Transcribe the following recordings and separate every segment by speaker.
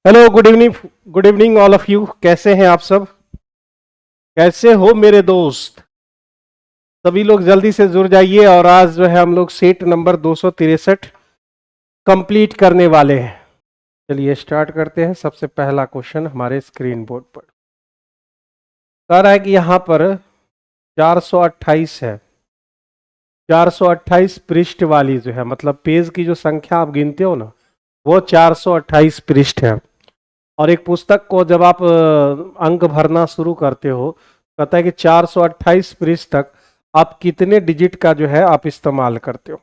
Speaker 1: Hello, good evening all of you. कैसे हैं आप सब? कैसे हो मेरे दोस्त? सभी लोग जल्दी से जुड़ जाइए। और आज जो है हम लोग सेट नंबर 263 कंप्लीट करने वाले हैं। चलिए स्टार्ट करते हैं। सबसे पहला क्वेश्चन हमारे स्क्रीन बोर्ड पर कह रहा है कि यहाँ पर 428 है। 428 पृष्ठ वाली जो है, मतलब पेज की जो संख्या आप गिनते हो ना, वो 428 पृष्ठ है। और एक पुस्तक को जब आप अंक भरना शुरू करते हो, कहता है कि 428 पृष्ठ तक आप कितने डिजिट का जो है आप इस्तेमाल करते हो।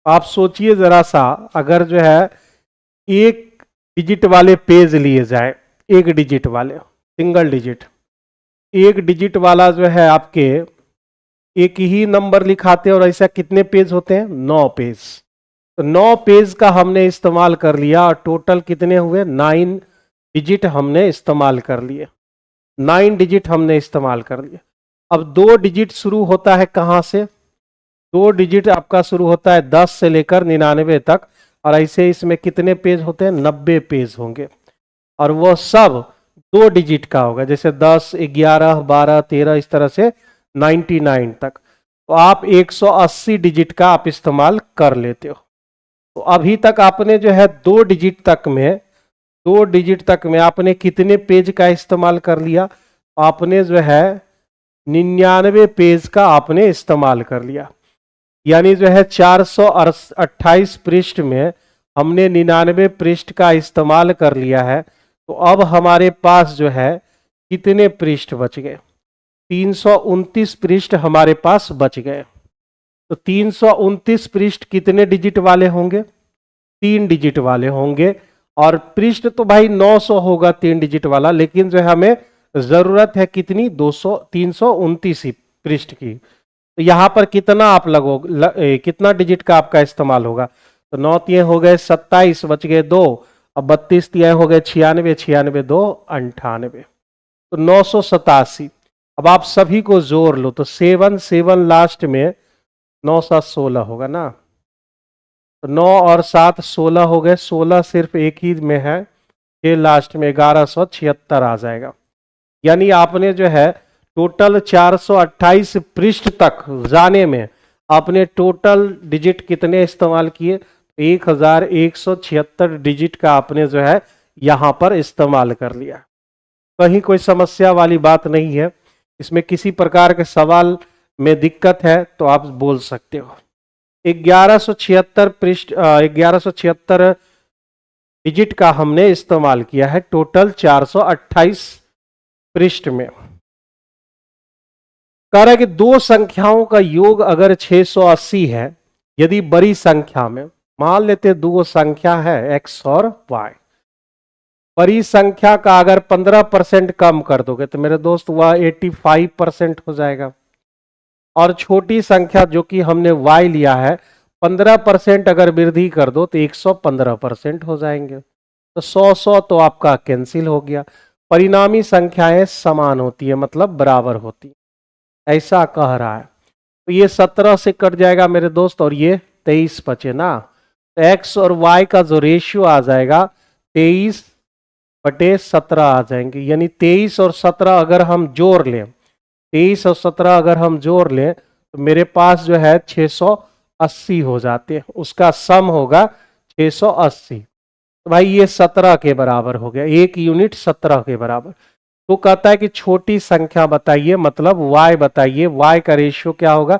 Speaker 1: आप सोचिए जरा सा, अगर जो है एक डिजिट वाले पेज लिए जाए, एक डिजिट वाले, सिंगल डिजिट, एक डिजिट वाला जो है आपके एक ही नंबर लिखाते हैं। और ऐसा कितने पेज होते हैं? 9 पेज। तो 9 पेज का हमने इस्तेमाल कर लिया और टोटल कितने हुए? 9 डिजिट हमने इस्तेमाल कर लिए। 9 डिजिट हमने इस्तेमाल कर लिया। अब 2 डिजिट शुरू होता है कहाँ से? 2 डिजिट आपका शुरू होता है 10 से लेकर 99 तक। और ऐसे इसमें कितने पेज होते हैं? 90 पेज होंगे। और वो सब 2 डिजिट का होगा, जैसे 10, 11, 12, 13, इस तरह से 99 तक। तो आप 180 डिजिट का आप इस्तेमाल कर लेते हो। तो अभी तक आपने जो है 2 डिजिट तक में आपने कितने पेज का इस्तेमाल कर लिया? आपने जो है 99 पेज का आपने इस्तेमाल कर लिया। यानी जो है 428 पृष्ठ में हमने 99 पृष्ठ का इस्तेमाल कर लिया है। तो अब हमारे पास जो है कितने पृष्ठ बच गए? 329 पृष्ठ हमारे पास बच गए। तो 329 पृष्ठ कितने डिजिट वाले होंगे? 3 डिजिट वाले होंगे। और पृष्ठ तो भाई 900 होगा 3 डिजिट वाला, लेकिन जो है हमें जरूरत है कितनी? 329 पृष्ठ की। तो यहां पर कितना आप कितना डिजिट का आपका इस्तेमाल होगा? तो 9 तिये हो गए 27, बच गए 2। अब 32 तिये हो गए 96, 96 2 98, तो 987। अब आप सभी को जोड़ लो तो 7 7 लास्ट में 9 7 16 होगा ना। तो 9 और 7 16 हो गए। 16 सिर्फ एक ही में है, 6 लास्ट में 1176 आ जाएगा। यानी आपने जो है टोटल 428 पृष्ठ तक जाने में आपने टोटल डिजिट कितने इस्तेमाल किए? 1176 डिजिट का आपने जो है यहां पर इस्तेमाल कर लिया। कहीं कोई समस्या वाली बात नहीं है। इसमें किसी प्रकार के सवाल में दिक्कत है तो आप बोल सकते हो। 1176 पृष्ठ 1176 डिजिट का हमने इस्तेमाल किया है टोटल 428 पृष्ठ में। कह रहा है कि दो संख्याओं का योग अगर 680 है, यदि बड़ी संख्या में, मान लेते दो संख्या है x और y, बड़ी संख्या का अगर 15% कम कर दोगे तो मेरे दोस्त वह 85% हो जाएगा। और छोटी संख्या जो कि हमने y लिया है, 15% अगर वृद्धि कर दो तो 115% हो जाएंगे। तो 100 तो आपका कैंसिल हो गया। परिणामी संख्याएं समान होती है, मतलब बराबर होती है, ऐसा कह रहा है। तो ये 17 से कट जाएगा मेरे दोस्त, और ये 23 बचे ना। तो x और y का जो रेशियो आ जाएगा 23/17 आ जाएंगे। यानी 23 और 17 अगर हम जोड़ लें, 23 और 17 अगर हम जोड़ लें तो मेरे पास जो है 680 हो जाते हैं। उसका सम होगा 680। तो भाई ये 17 के बराबर हो गया, 1 यूनिट 17 के बराबर। तो कहता है कि छोटी संख्या बताइए, मतलब y बताइए, y का रेशियो क्या होगा?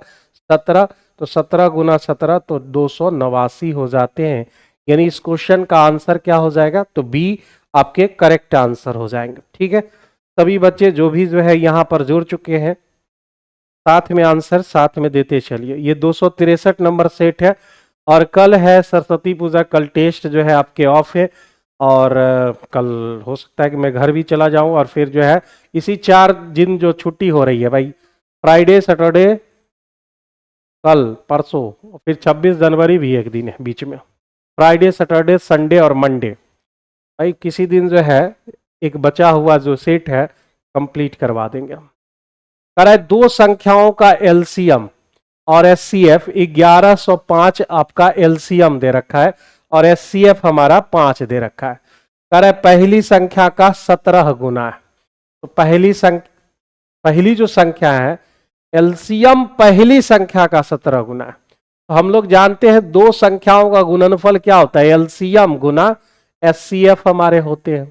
Speaker 1: 17। तो 17 गुना 17 तो 289 हो जाते हैं। यानी इस क्वेश्चन का आंसर क्या हो जाएगा? तो बी आपके करेक्ट आंसर हो जाएंगे। ठीक है, सभी बच्चे जो भी जो है यहाँ पर जुड़ चुके हैं, साथ में आंसर साथ में देते चलिए। ये 263 नंबर सेट है। और कल है सरस्वती पूजा, कल टेस्ट जो है आपके ऑफ है। और कल हो सकता है कि मैं घर भी चला जाऊं। और फिर जो है इसी 4 दिन जो छुट्टी हो रही है भाई, फ्राइडे, सैटरडे, कल, परसों, फिर 26 जनवरी भी एक दिन है बीच में। फ्राइडे, सैटरडे, संडे और मंडे, भाई किसी दिन जो है एक बचा हुआ जो सेट है कंप्लीट करवा देंगे हम। कह रहा है दो संख्याओं का एलसीएम और एचसीएफ 1105 आपका एलसीएम दे रखा है। और HCF हमारा 5 दे रखा है। कह रहा है पहली संख्या का 17 गुना है। तो पहली जो संख्या है एलसीएम पहली संख्या का 17 गुना है। तो हम लोग जानते हैं दो संख्याओं का गुणनफल क्या होता है, एलसीएम गुना HCF हमारे होते हैं।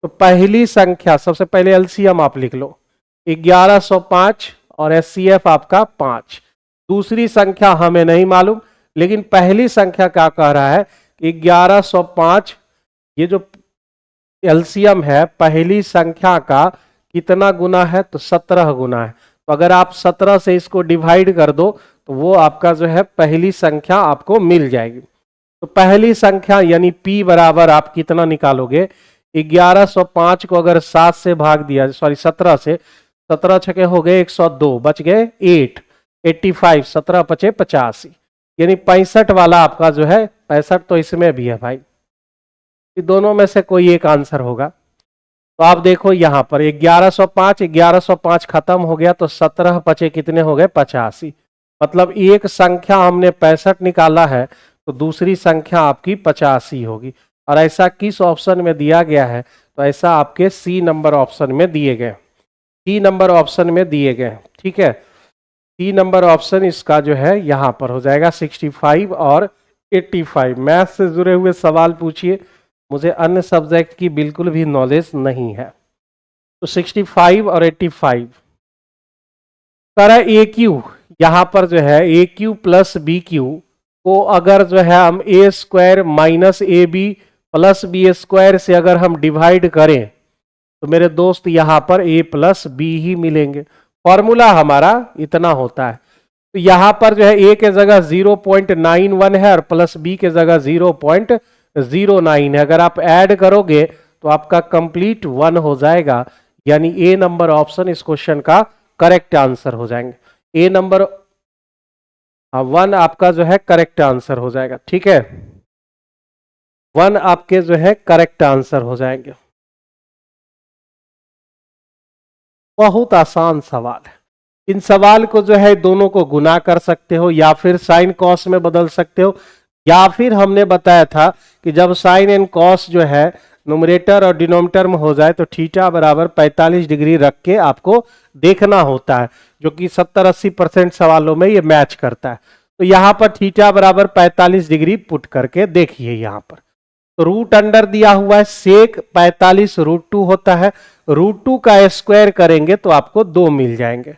Speaker 1: तो पहली संख्या सबसे पहले एलसीएम आप लिख लो 1105 और HCF आपका 5। दूसरी संख्या हमें नहीं मालूम, लेकिन पहली संख्या क्या कह रहा है कि 1105 ये जो एलसीएम है पहली संख्या का कितना गुना है, तो 17 गुना है। तो अगर आप 17 से इसको डिवाइड कर दो तो वो आपका जो है पहली संख्या आपको मिल जाएगी। तो पहली संख्या यानी P बराबर आप कितना निकालोगे, 1105 को अगर 7 से भाग दिया, सॉरी 17 से, 17 छके हो गए 102, बच गए 85, 17 पचे 85, यानी 65 वाला आपका जो है, 65 तो इसमें भी है भाई, दोनों में से कोई एक आंसर होगा। तो आप देखो यहां पर 1105 खत्म हो गया तो 17 बचे कितने हो गए 85, मतलब एक संख्या हमने 65 निकाला है तो दूसरी संख्या आपकी 85 होगी। और ऐसा किस ऑप्शन में दिया गया है, तो ऐसा आपके सी नंबर ऑप्शन में दिए गए, सी नंबर ऑप्शन में दिए गए। ठीक है, सी नंबर ऑप्शन इसका जो है यहां पर हो जाएगा 65 और 85। मैथ से जुड़े हुए सवाल पूछिए, मुझे अन्य सब्जेक्ट की बिल्कुल भी नॉलेज नहीं है। तो 65 और 85 तरह AQ, यहां पर जो है AQ प्लस BQ को अगर जो है हम A square minus AB plus B square से अगर हम डिवाइड करें तो मेरे दोस्त यहां पर A प्लस B ही मिलेंगे। फॉर्मूला हमारा इतना होता है। तो यहां पर जो है A के जगह 0.91 है और प्लस B के जगह 0.09 है। अगर आप ऐड करोगे तो आपका कंप्लीट 1 हो जाएगा, यानी A नंबर ऑप्शन इस क्वेश्चन का करेक्ट आंसर हो जाएंगे। A नंबर 1 आपका जो है करेक्ट आंसर हो जाएगा। ठीक है, 1 आपके जो है करेक्ट आंसर हो जाएंगे। बहुत आसान सवाल है। इन सवाल को जो है दोनों को गुना कर सकते हो या फिर साइन कॉस में बदल सकते हो, या फिर हमने बताया था कि जब साइन एंड कॉस जो है न्यूमरेटर और डिनोमिनेटर में हो जाए तो थीटा बराबर 45 डिग्री रख के आपको देखना होता है, जो कि 70-80% सवालों में ये मैच करता है। तो यहां पर थीटा बराबर 45 डिग्री पुट करके देखिए यहां पर, तो रूट अंडर दिया हुआ है सेक 45 √2 होता है, √2 का स्क्वायर करेंगे तो आपको 2 मिल जाएंगे।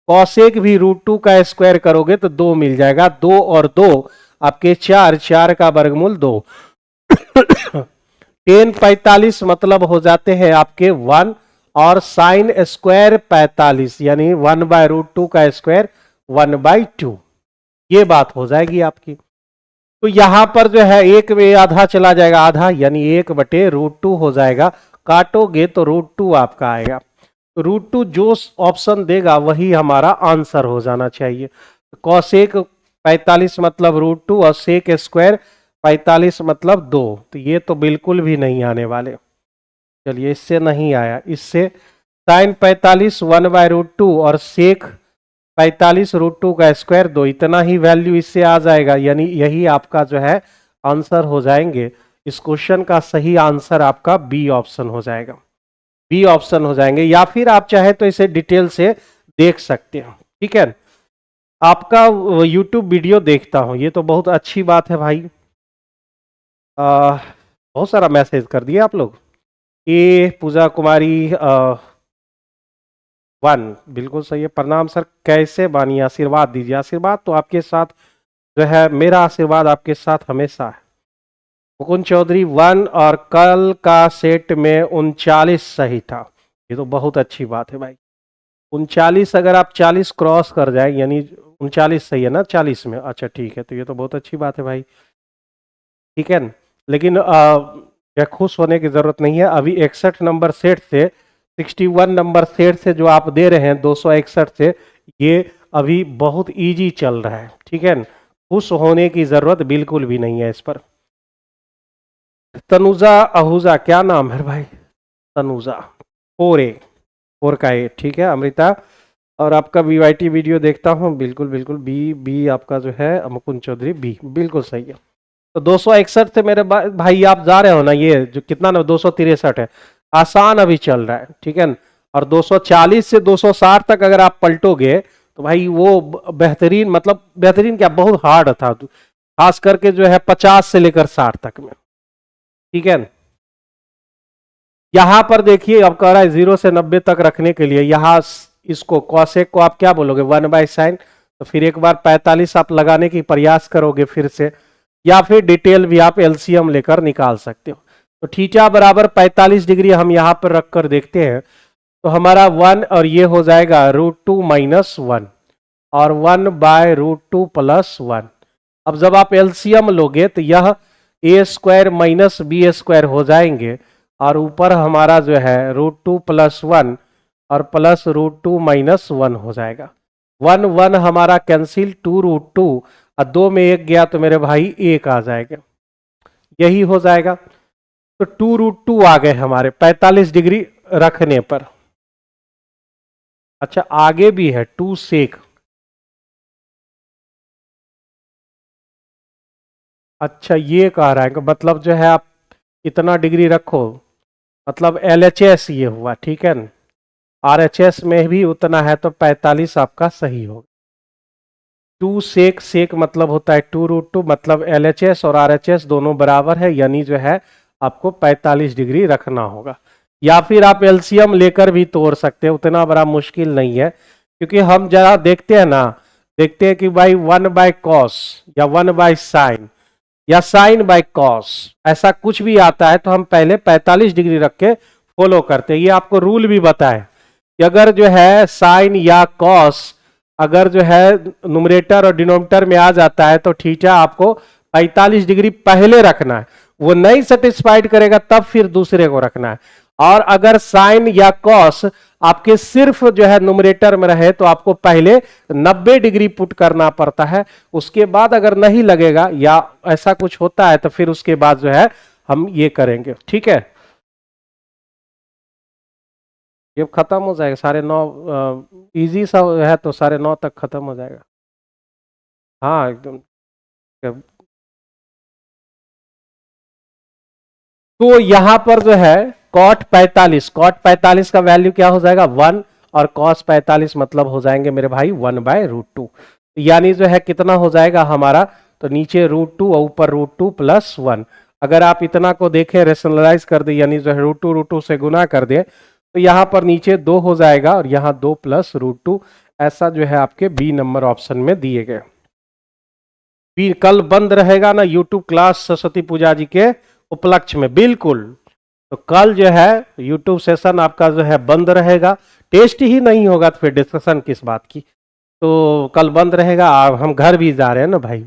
Speaker 1: कॉसेक भी √2 का स्क्वायर करोगे तो 2 मिल जाएगा, 2 और 2 आपके 4, 4 का वर्गमूल 2। टेन 45 मतलब हो जाते हैं आपके 1 और साइन स्क्वायर 45 यानी 1/√2 का स्क्वायर 1/2, ये बात हो जाएगी आपकी। तो यहां पर जो है एक में आधा चला जाएगा, आधा यानी 1/√2 हो जाएगा, काटोगे तो √2 आपका आएगा। तो √2 जो ऑप्शन देगा वही हमारा आंसर हो जाना चाहिए। कॉसेक 45 मतलब √2 और सेक स्क्वायर 45 मतलब 2, तो ये तो बिल्कुल भी नहीं आने वाले। चलिए इससे नहीं आया, इससे साइन 45 1/√2 और सेक 45 √2 का स्क्वायर 2, इतना ही वैल्यू इससे आ जाएगा, यानी यही आपका जो है आंसर हो जाएंगे। इस क्वेश्चन का सही आंसर आपका बी ऑप्शन हो जाएगा, बी ऑप्शन हो जाएंगे। या फिर आप चाहे तो इसे डिटेल से देख सकते हो। ठीक है, आपका यूट्यूब वीडियो देखता हूं, ये तो बहुत अच्छी बात है भाई। बहुत सारा मैसेज कर दिया आप लोग। ए पूजा कुमारी 1 बिल्कुल सही है, प्रणाम सर, कैसे बानी, आशीर्वाद दीजिए। आशीर्वाद तो आपके साथ जो है, मेरा आशीर्वाद आपके साथ हमेशा है। मुकुंद चौधरी 1 और कल का सेट में 39 सही था, ये तो बहुत अच्छी बात है भाई। 39 अगर आप 40 क्रॉस कर जाए यानी 39 सही है ना 40 में, अच्छा ठीक है, तो ये तो बहुत अच्छी बात है भाई। ठीक है, लेकिन खुश होने की जरूरत नहीं है। अभी 61 नंबर सेट से 61 नंबर सेट से जो आप दे रहे हैं 261 से, ये अभी बहुत इजी चल रहा है। ठीक है, खुश होने की जरूरत बिल्कुल भी नहीं है इस पर। तनुजा आहूजा, क्या नाम है भाई, तनुजा 4 का ए, ठीक है। अमृता, और आपका BYT वीडियो देखता हूँ, बिल्कुल बिल्कुल बी आपका जो है मुकुंद चौधरी बी बिल्कुल सही है। तो 261 से मेरे भाई आप जा रहे हो ना, ये जो कितना ना 263 है, आसान अभी चल रहा है, ठीक है। और 240 से 260 तक अगर आप पलटोगे तो भाई वो बेहतरीन, मतलब बेहतरीन क्या, बहुत हार्ड था, खास करके जो है 50 से लेकर 60 तक में, ठीक है। यहां पर देखिए अब कह रहा है 0 से 90 तक रखने के लिए, यहां इसको कॉसेक को आप क्या बोलोगे, 1/sin, तो फिर एक बार 45 आप लगाने की प्रयास करोगे फिर से, या फिर डिटेल भी आप एलसीएम लेकर निकाल सकते हो। तो थीटा बराबर 45 डिग्री हम यहां पर रखकर देखते हैं, तो हमारा 1 और ये हो जाएगा √2 माइनस 1 और 1/√2 प्लस 1। अब जब आप एलसीएम लोगे तो यह a² माइनस b² हो जाएंगे, और ऊपर हमारा जो है √2 प्लस 1 और प्लस √2 माइनस 1 हो जाएगा। 1 1 हमारा कैंसिल, 2√2 और 2 में 1 गया तो मेरे भाई 1 आ जाएगा, यही हो जाएगा। तो 2√2 आ गए हमारे 45 डिग्री रखने पर। अच्छा आगे भी है 2 सेक, अच्छा ये कह रहा है कि मतलब जो है आप इतना डिग्री रखो, मतलब LHS ये हुआ, ठीक है ना। RHS में भी उतना है तो 45 आपका सही होगा। 2 सेक, सेक मतलब होता है 2√2, मतलब LHS और RHS दोनों बराबर है, यानी जो है आपको 45 डिग्री रखना होगा। या फिर आप एलसीएम लेकर भी तोड़ सकते हैं, उतना बड़ा मुश्किल नहीं है, क्योंकि हम जरा देखते हैं ना, देखते हैं कि भाई 1/cos या 1/sin या sin/cos ऐसा कुछ भी आता है तो हम पहले 45 डिग्री रख के फॉलो करते हैं। ये आपको रूल भी बताए कि अगर जो है साइन या कॉस अगर जो है नुमरेटर और डिनोमिनेटर में आ जाता है तो थीटा आपको 45 डिग्री पहले रखना है, वो नहीं सेटिस्फाइड करेगा तब फिर दूसरे को रखना है। और अगर साइन या कॉस आपके सिर्फ जो है नुमरेटर में रहे तो आपको पहले 90 डिग्री पुट करना पड़ता है, उसके बाद अगर नहीं लगेगा या ऐसा कुछ होता है तो फिर उसके बाद जो है हम ये करेंगे, ठीक है। ये खत्म हो जाएगा 9:30, इजी सा है तो 9:30 तक खत्म हो जाएगा। हाँ एकदम। तो यहां पर जो है cot 45 का वैल्यू क्या हो जाएगा 1, और cos 45 मतलब हो जाएंगे मेरे भाई 1/√2, यानी जो है कितना हो जाएगा हमारा, तो नीचे √2 और ऊपर √2 प्लस 1। अगर आप इतना को देखें रेशनलाइज कर दे, यानी जो है √2 से गुना कर दे, तो यहां पर नीचे 2 हो जाएगा और यहां 2 प्लस √2, ऐसा जो है आपके बी नंबर ऑप्शन में दिए गए। कल बंद रहेगा ना यूट्यूब क्लास सरस्वती पूजा जी के उपलक्ष्य में, बिल्कुल। तो कल जो है यूट्यूब सेशन आपका जो है बंद रहेगा, टेस्ट ही नहीं होगा तो फिर डिस्कशन किस बात की। तो कल बंद रहेगा, हम घर भी जा रहे हैं ना भाई,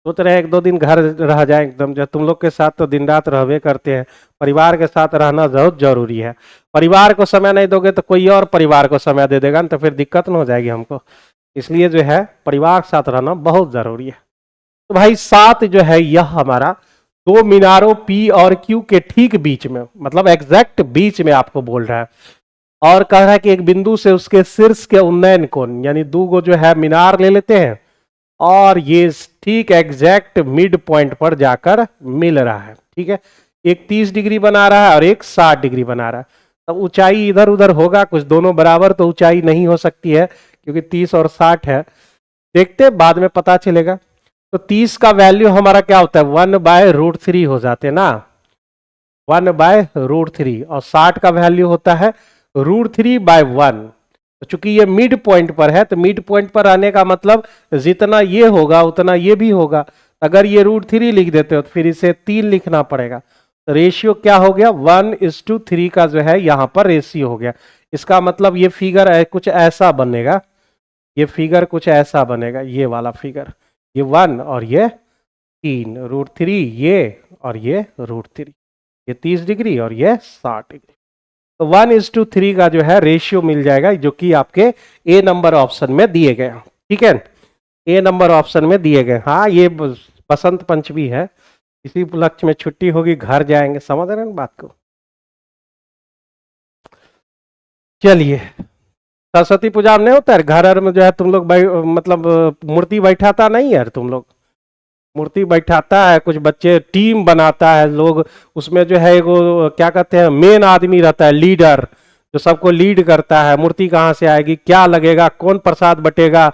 Speaker 1: सोच रहे हैं 1-2 दिन घर रह जाए एकदम, जो तुम लोग के साथ तो दिन रात रहवे करते हैं, परिवार के साथ रहना बहुत जरूरी है। परिवार को समय नहीं दोगे तो कोई और परिवार को समय दे देगा ना, तो फिर दिक्कत ना हो जाएगी हमको, इसलिए जो है परिवार के साथ रहना बहुत जरूरी है। तो भाई 7 जो है यह हमारा 2 मीनारों P और Q के ठीक बीच में, मतलब एग्जैक्ट बीच में आपको बोल रहा है, और कह रहा है कि एक बिंदु से उसके शीर्ष के उन्नयन कोण, यानी 2 गो जो है मीनार ले लेते हैं और ये ठीक एग्जैक्ट मिड पॉइंट पर जाकर मिल रहा है, ठीक है। एक 30 डिग्री बना रहा है और एक 60 डिग्री बना रहा है, तब ऊंचाई इधर उधर होगा कुछ, दोनों बराबर तो ऊंचाई नहीं हो सकती है, क्योंकि 30 और 60 है, देखते बाद में पता चलेगा। तो 30 का वैल्यू हमारा क्या होता है 1/√3 हो जाते ना, 1/√3, और 60 का वैल्यू होता है √3/1। तो चूंकि ये मिड पॉइंट पर है तो मिड पॉइंट पर आने का मतलब जितना ये होगा उतना ये भी होगा। अगर ये √3 लिख देते हो तो फिर इसे 3 लिखना पड़ेगा, तो रेशियो क्या हो गया 1:3 का जो है यहाँ पर रेशियो हो गया। इसका मतलब ये फिगर है कुछ ऐसा बनेगा, ये फिगर कुछ ऐसा बनेगा, ये वाला फिगर, ये 1 और ये 3, √3 ये और ये √3, ये 30 डिग्री और ये 60 डिग्री। तो 1:3 का जो है रेशियो मिल जाएगा, जो कि आपके ए नंबर ऑप्शन में दिए गए, ठीक है। ए नंबर ऑप्शन में दिए गए। हाँ ये बसंत पंचमी है, इसी उपलक्ष्य में छुट्टी होगी, घर जाएंगे, समझ रहे हैं बात को। चलिए, सरस्वती पूजा में नहीं होता है घर में जो है तुम लोग मतलब मूर्ति बैठाता नहीं है तुम लोग, मूर्ति बैठाता है, कुछ बच्चे टीम बनाता है लोग, उसमें जो है वो क्या कहते हैं मेन आदमी रहता है, लीडर, जो सबको लीड करता है। मूर्ति कहाँ से आएगी, क्या लगेगा, कौन प्रसाद बटेगा,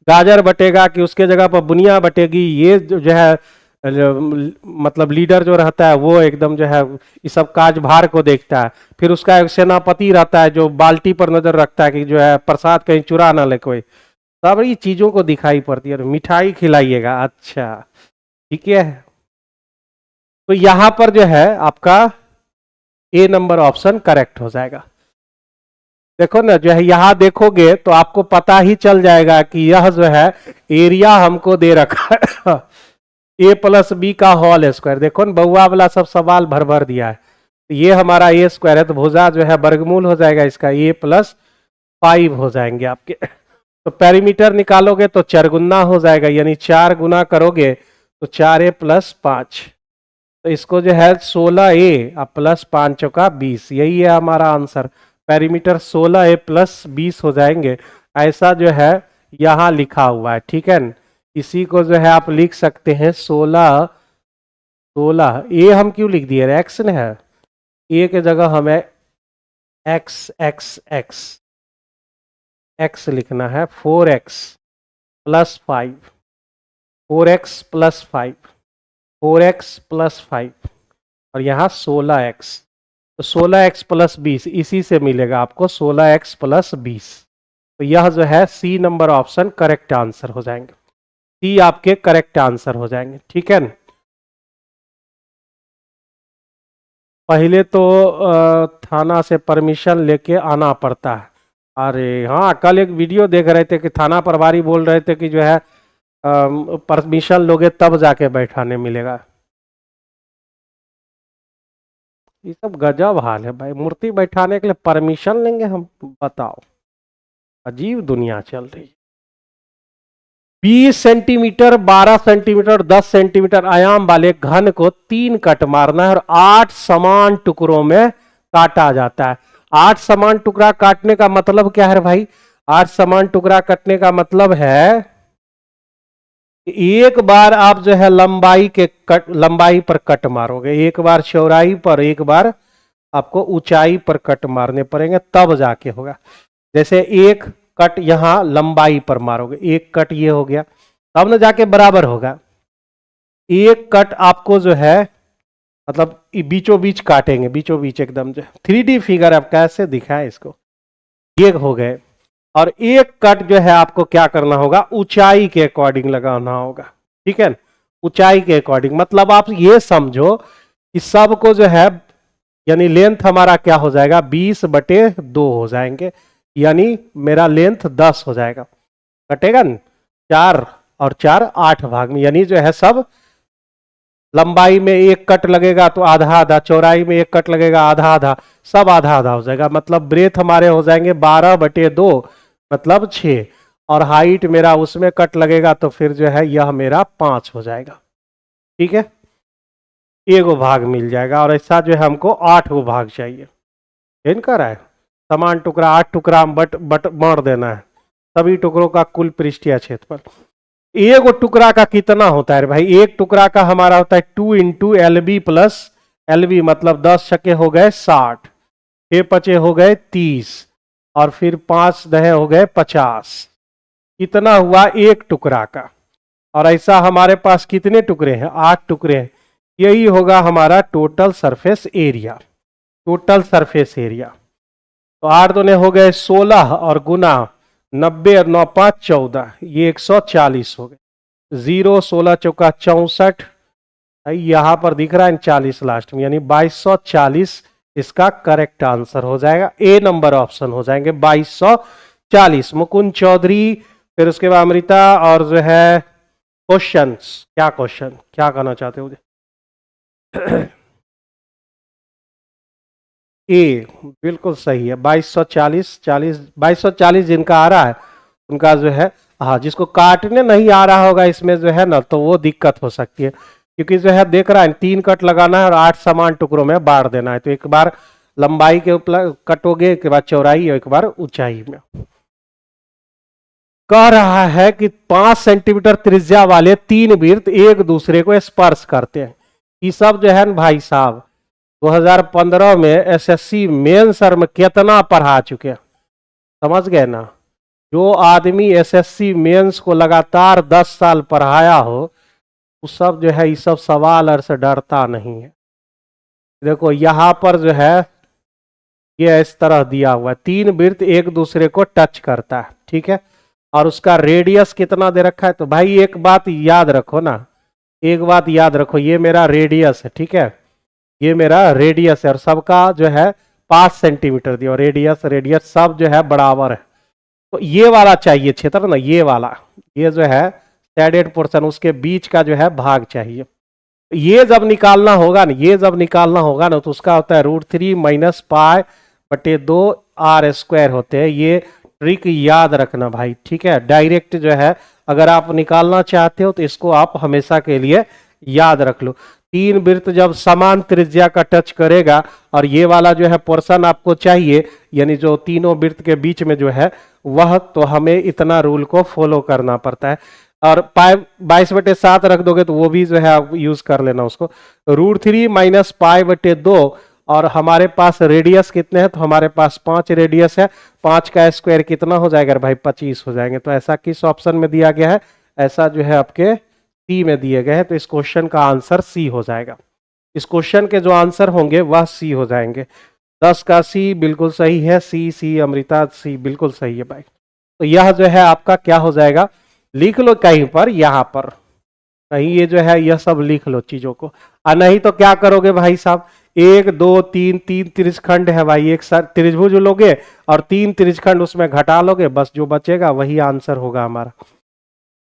Speaker 1: गाजर बटेगा कि उसके जगह पर बुनिया बटेगी, ये जो है मतलब लीडर जो रहता है वो एकदम जो है इस सब काज भार को देखता है। फिर उसका एक सेनापति रहता है जो बाल्टी पर नजर रखता है कि जो है प्रसाद कहीं चुरा ना ले कोई। सारी चीजों को दिखाई पड़ती है। मिठाई खिलाइएगा, अच्छा ठीक है। तो यहां पर जो है आपका ए नंबर ऑप्शन करेक्ट हो जाएगा। देखो ना, जो है यहां देखोगे तो आपको पता ही चल जाएगा कि यह जो है एरिया हमको दे रखा है ए प्लस बी का होल स्क्वायर। देखो ना बउआ वाला सब सवाल भर भर दिया है। ये हमारा ए स्क्वायर है तो भुजा जो है वर्गमूल हो जाएगा इसका, ए प्लस 5 हो जाएंगे आपके। तो पेरीमीटर निकालोगे तो 4 गुना हो जाएगा, यानी 4 गुना करोगे तो 4a प्लस 5। तो इसको जो है 16a अब प्लस 5 चौका 20, यही है हमारा आंसर। पेरीमीटर 16a प्लस 20 हो जाएंगे, ऐसा जो है यहां लिखा हुआ है, ठीक है। इसी को जो है आप लिख सकते हैं 16 ए हम क्यों लिख दिए, एक्स ने है, ए के जगह हमें एक्स एक्स एक्स एक्स लिखना है। 4x plus 5, 4x plus 5, 4x plus 5 और यहाँ 16x, तो 16x प्लस 20 इसी से मिलेगा आपको 16x प्लस 20। तो यह जो है C number option correct answer हो जाएंगे, सी आपके करेक्ट आंसर हो जाएंगे, ठीक है। पहले तो थाना से परमिशन लेके आना पड़ता है। अरे हाँ, कल एक वीडियो देख रहे थे कि थाना प्रभारी बोल रहे थे कि जो है परमिशन लोगे तब जाके बैठाने मिलेगा। ये सब गजब हाल है भाई, मूर्ति बैठाने के लिए परमिशन लेंगे हम, बताओ, अजीब दुनिया चल रही है। 20 सेंटीमीटर, 12 सेंटीमीटर, 10 सेंटीमीटर आयाम वाले घन को 3 कट मारना है और 8 समान टुकड़ों में काटा जाता है। 8 समान टुकड़ा काटने का मतलब क्या है भाई, 8 समान टुकड़ा काटने का मतलब है एक बार आप जो है लंबाई पर कट मारोगे, एक बार चौड़ाई पर, एक बार आपको ऊंचाई पर कट मारने पड़ेंगे तब जाके होगा। जैसे एक कट यहां लंबाई पर मारोगे, एक कट ये हो गया, तब ना जाके बराबर होगा। एक कट आपको जो है मतलब बीचों बीच काटेंगे, बीचों बीच एकदम जो 3D फिगर अब कैसे दिखाए इसको, ये हो गए। और एक कट जो है आपको क्या करना होगा, ऊंचाई के अकॉर्डिंग लगाना होगा, ठीक है। ऊंचाई के अकॉर्डिंग मतलब आप ये समझो कि सबको जो है यानी लेंथ हमारा क्या हो जाएगा, 20/2 हो जाएंगे, यानी मेरा लेंथ 10 हो जाएगा। कटेगा न 4 और 4 8 भाग में, यानी जो है सब लंबाई में एक कट लगेगा तो आधा आधा, चौड़ाई में एक कट लगेगा आधा आधा, सब आधा आधा हो जाएगा। मतलब ब्रेथ हमारे हो जाएंगे 12/2 मतलब 6, और हाइट मेरा उसमें कट लगेगा तो फिर जो है यह मेरा 5 हो जाएगा, ठीक है। एगो भाग मिल जाएगा और ऐसा जो है हमको 8 गो भाग चाहिए। इनका है समान टुकड़ा 8 टुकड़ा बट मार देना है सभी टुकड़ों का कुल पृष्ठीय क्षेत्रफल। एक टुकड़ा का कितना होता है भाई, एक टुकड़ा का हमारा होता है 2 इंटू LB प्लस LB, मतलब 10 छके हो गए 60, 6 पचे हो गए 30 और फिर 5 दहे हो गए 50। कितना हुआ एक टुकड़ा का, और ऐसा हमारे पास कितने टुकड़े हैं, 8 टुकड़े हैं। यही होगा हमारा total surface area, total surface area. तो 8 दूने हो गए 16 और गुना 90 और 9 5 14, ये 140 हो गए। 0 16 चौका 64, यहां पर दिख रहा है 40 लास्ट में, यानी 2240 इसका करेक्ट आंसर हो जाएगा। ए नंबर ऑप्शन हो जाएंगे 2240। मुकुंद चौधरी, फिर उसके बाद अमृता, और जो है क्वेश्चन, क्या क्वेश्चन क्या कहना चाहते हो? ए बिल्कुल सही है, 2240 2240 जिनका आ रहा है उनका जो है, हाँ, जिसको काटने नहीं आ रहा होगा इसमें जो है ना, तो वो दिक्कत हो सकती है, क्योंकि जो है देख रहा है 3 कट लगाना है और 8 समान टुकड़ों में बांट देना है। तो एक बार लंबाई के ऊपर कटोगे, एक बार चौड़ाई और एक बार ऊंचाई में। कह रहा है कि 5 सेंटीमीटर त्रिज्या वाले 3 वृत्त एक दूसरे को स्पर्श करते हैं। ये सब जो है ना भाई साहब 2015 में एसएससी मेंस सर में कितना पढ़ा चुके हैं, समझ गए ना। जो आदमी एसएससी मेंस को लगातार 10 साल पढ़ाया हो वो सब जो है ये सब सवाल और से डरता नहीं है। देखो यहाँ पर जो है ये इस तरह दिया हुआ है, 3 वृत्त एक दूसरे को टच करता है, ठीक है, और उसका रेडियस कितना दे रखा है। तो भाई एक बात याद रखो ना, एक बात याद रखो, ये मेरा रेडियस है, ठीक है, ये मेरा रेडियस है और सबका जो है 5 सेंटीमीटर दिया, रेडियस रेडियस सब जो है बराबर है। तो ये वाला चाहिए क्षेत्र ना, ये वाला, ये जो है शेडेड पोर्शन उसके बीच का जो है भाग चाहिए। ये जब निकालना होगा ना, ये जब निकालना होगा ना तो उसका होता है √3 - π/2 r² होते हैं। ये ट्रिक याद रखना भाई, ठीक है। डायरेक्ट जो है अगर आप निकालना चाहते हो तो इसको आप हमेशा के लिए याद रख लो। 3 वृत्त जब समान त्रिज्या का टच करेगा और ये वाला जो है पोर्शन आपको चाहिए, यानी जो तीनों वृत्त के बीच में जो है वह, तो हमें इतना रूल को फॉलो करना पड़ता है। और 22/7 रख दोगे तो वो भी जो है आप यूज कर लेना उसको। √3 - π/2 और हमारे पास रेडियस कितने हैं, तो हमारे पास 5 रेडियस है, 5 का स्क्वायर कितना हो जाएगा भाई 25 हो जाएंगे। तो ऐसा किस ऑप्शन में दिया गया है, ऐसा जो है आपके सी में दिए गए हैं। तो इस क्वेश्चन का आंसर सी हो जाएगा। इस क्वेश्चन के जो आंसर होंगे वह सी हो जाएंगे। 10 का सी बिल्कुल सही है, सी अमृता सी बिल्कुल सही है भाई। तो यह जो है आपका क्या हो जाएगा, लिख लो कहीं पर, यहाँ पर कहीं ये जो है यह सब लिख लो चीजों को। और नहीं तो क्या करोगे भाई साहब, 1 2 3 त्रिज्यखंड है भाई, एक साथ त्रिभुज लोगे और 3 त्रिज्यखंड उसमें घटा लोगे, बस जो बचेगा वही आंसर होगा हमारा।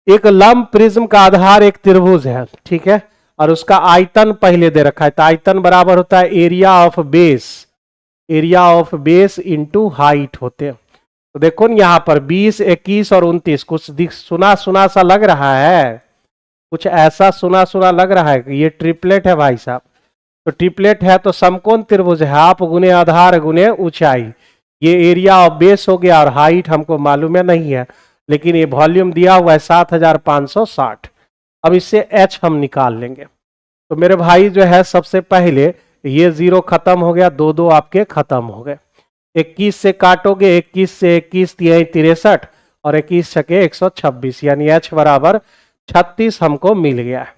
Speaker 1: एक लंब प्रिज्म का आधार एक त्रिभुज है, ठीक है, और उसका आयतन पहले दे रखा है। तो आयतन बराबर होता है area of base into height होते हैं। तो देखो ना यहाँ पर 20, 21 और 29 कुछ सुना सा लग रहा है, कुछ ऐसा सुना लग रहा है कि ये ट्रिपलेट है भाई साहब। तो ट्रिपलेट है तो समकोण त्रिभुज है, आप गुने आधार गुने ऊंचाई, ये एरिया ऑफ बेस हो गया और हाइट हमको मालूम है नहीं है, लेकिन ये वॉल्यूम दिया हुआ है 7560। अब इससे h हम निकाल लेंगे। तो मेरे भाई जो है सबसे पहले ये 0 खत्म हो गया, 2 आपके खत्म हो गए। 21 से काटोगे, 21 से 21 63 और 21 छके 126, यानी h बराबर 36 हमको मिल गया है।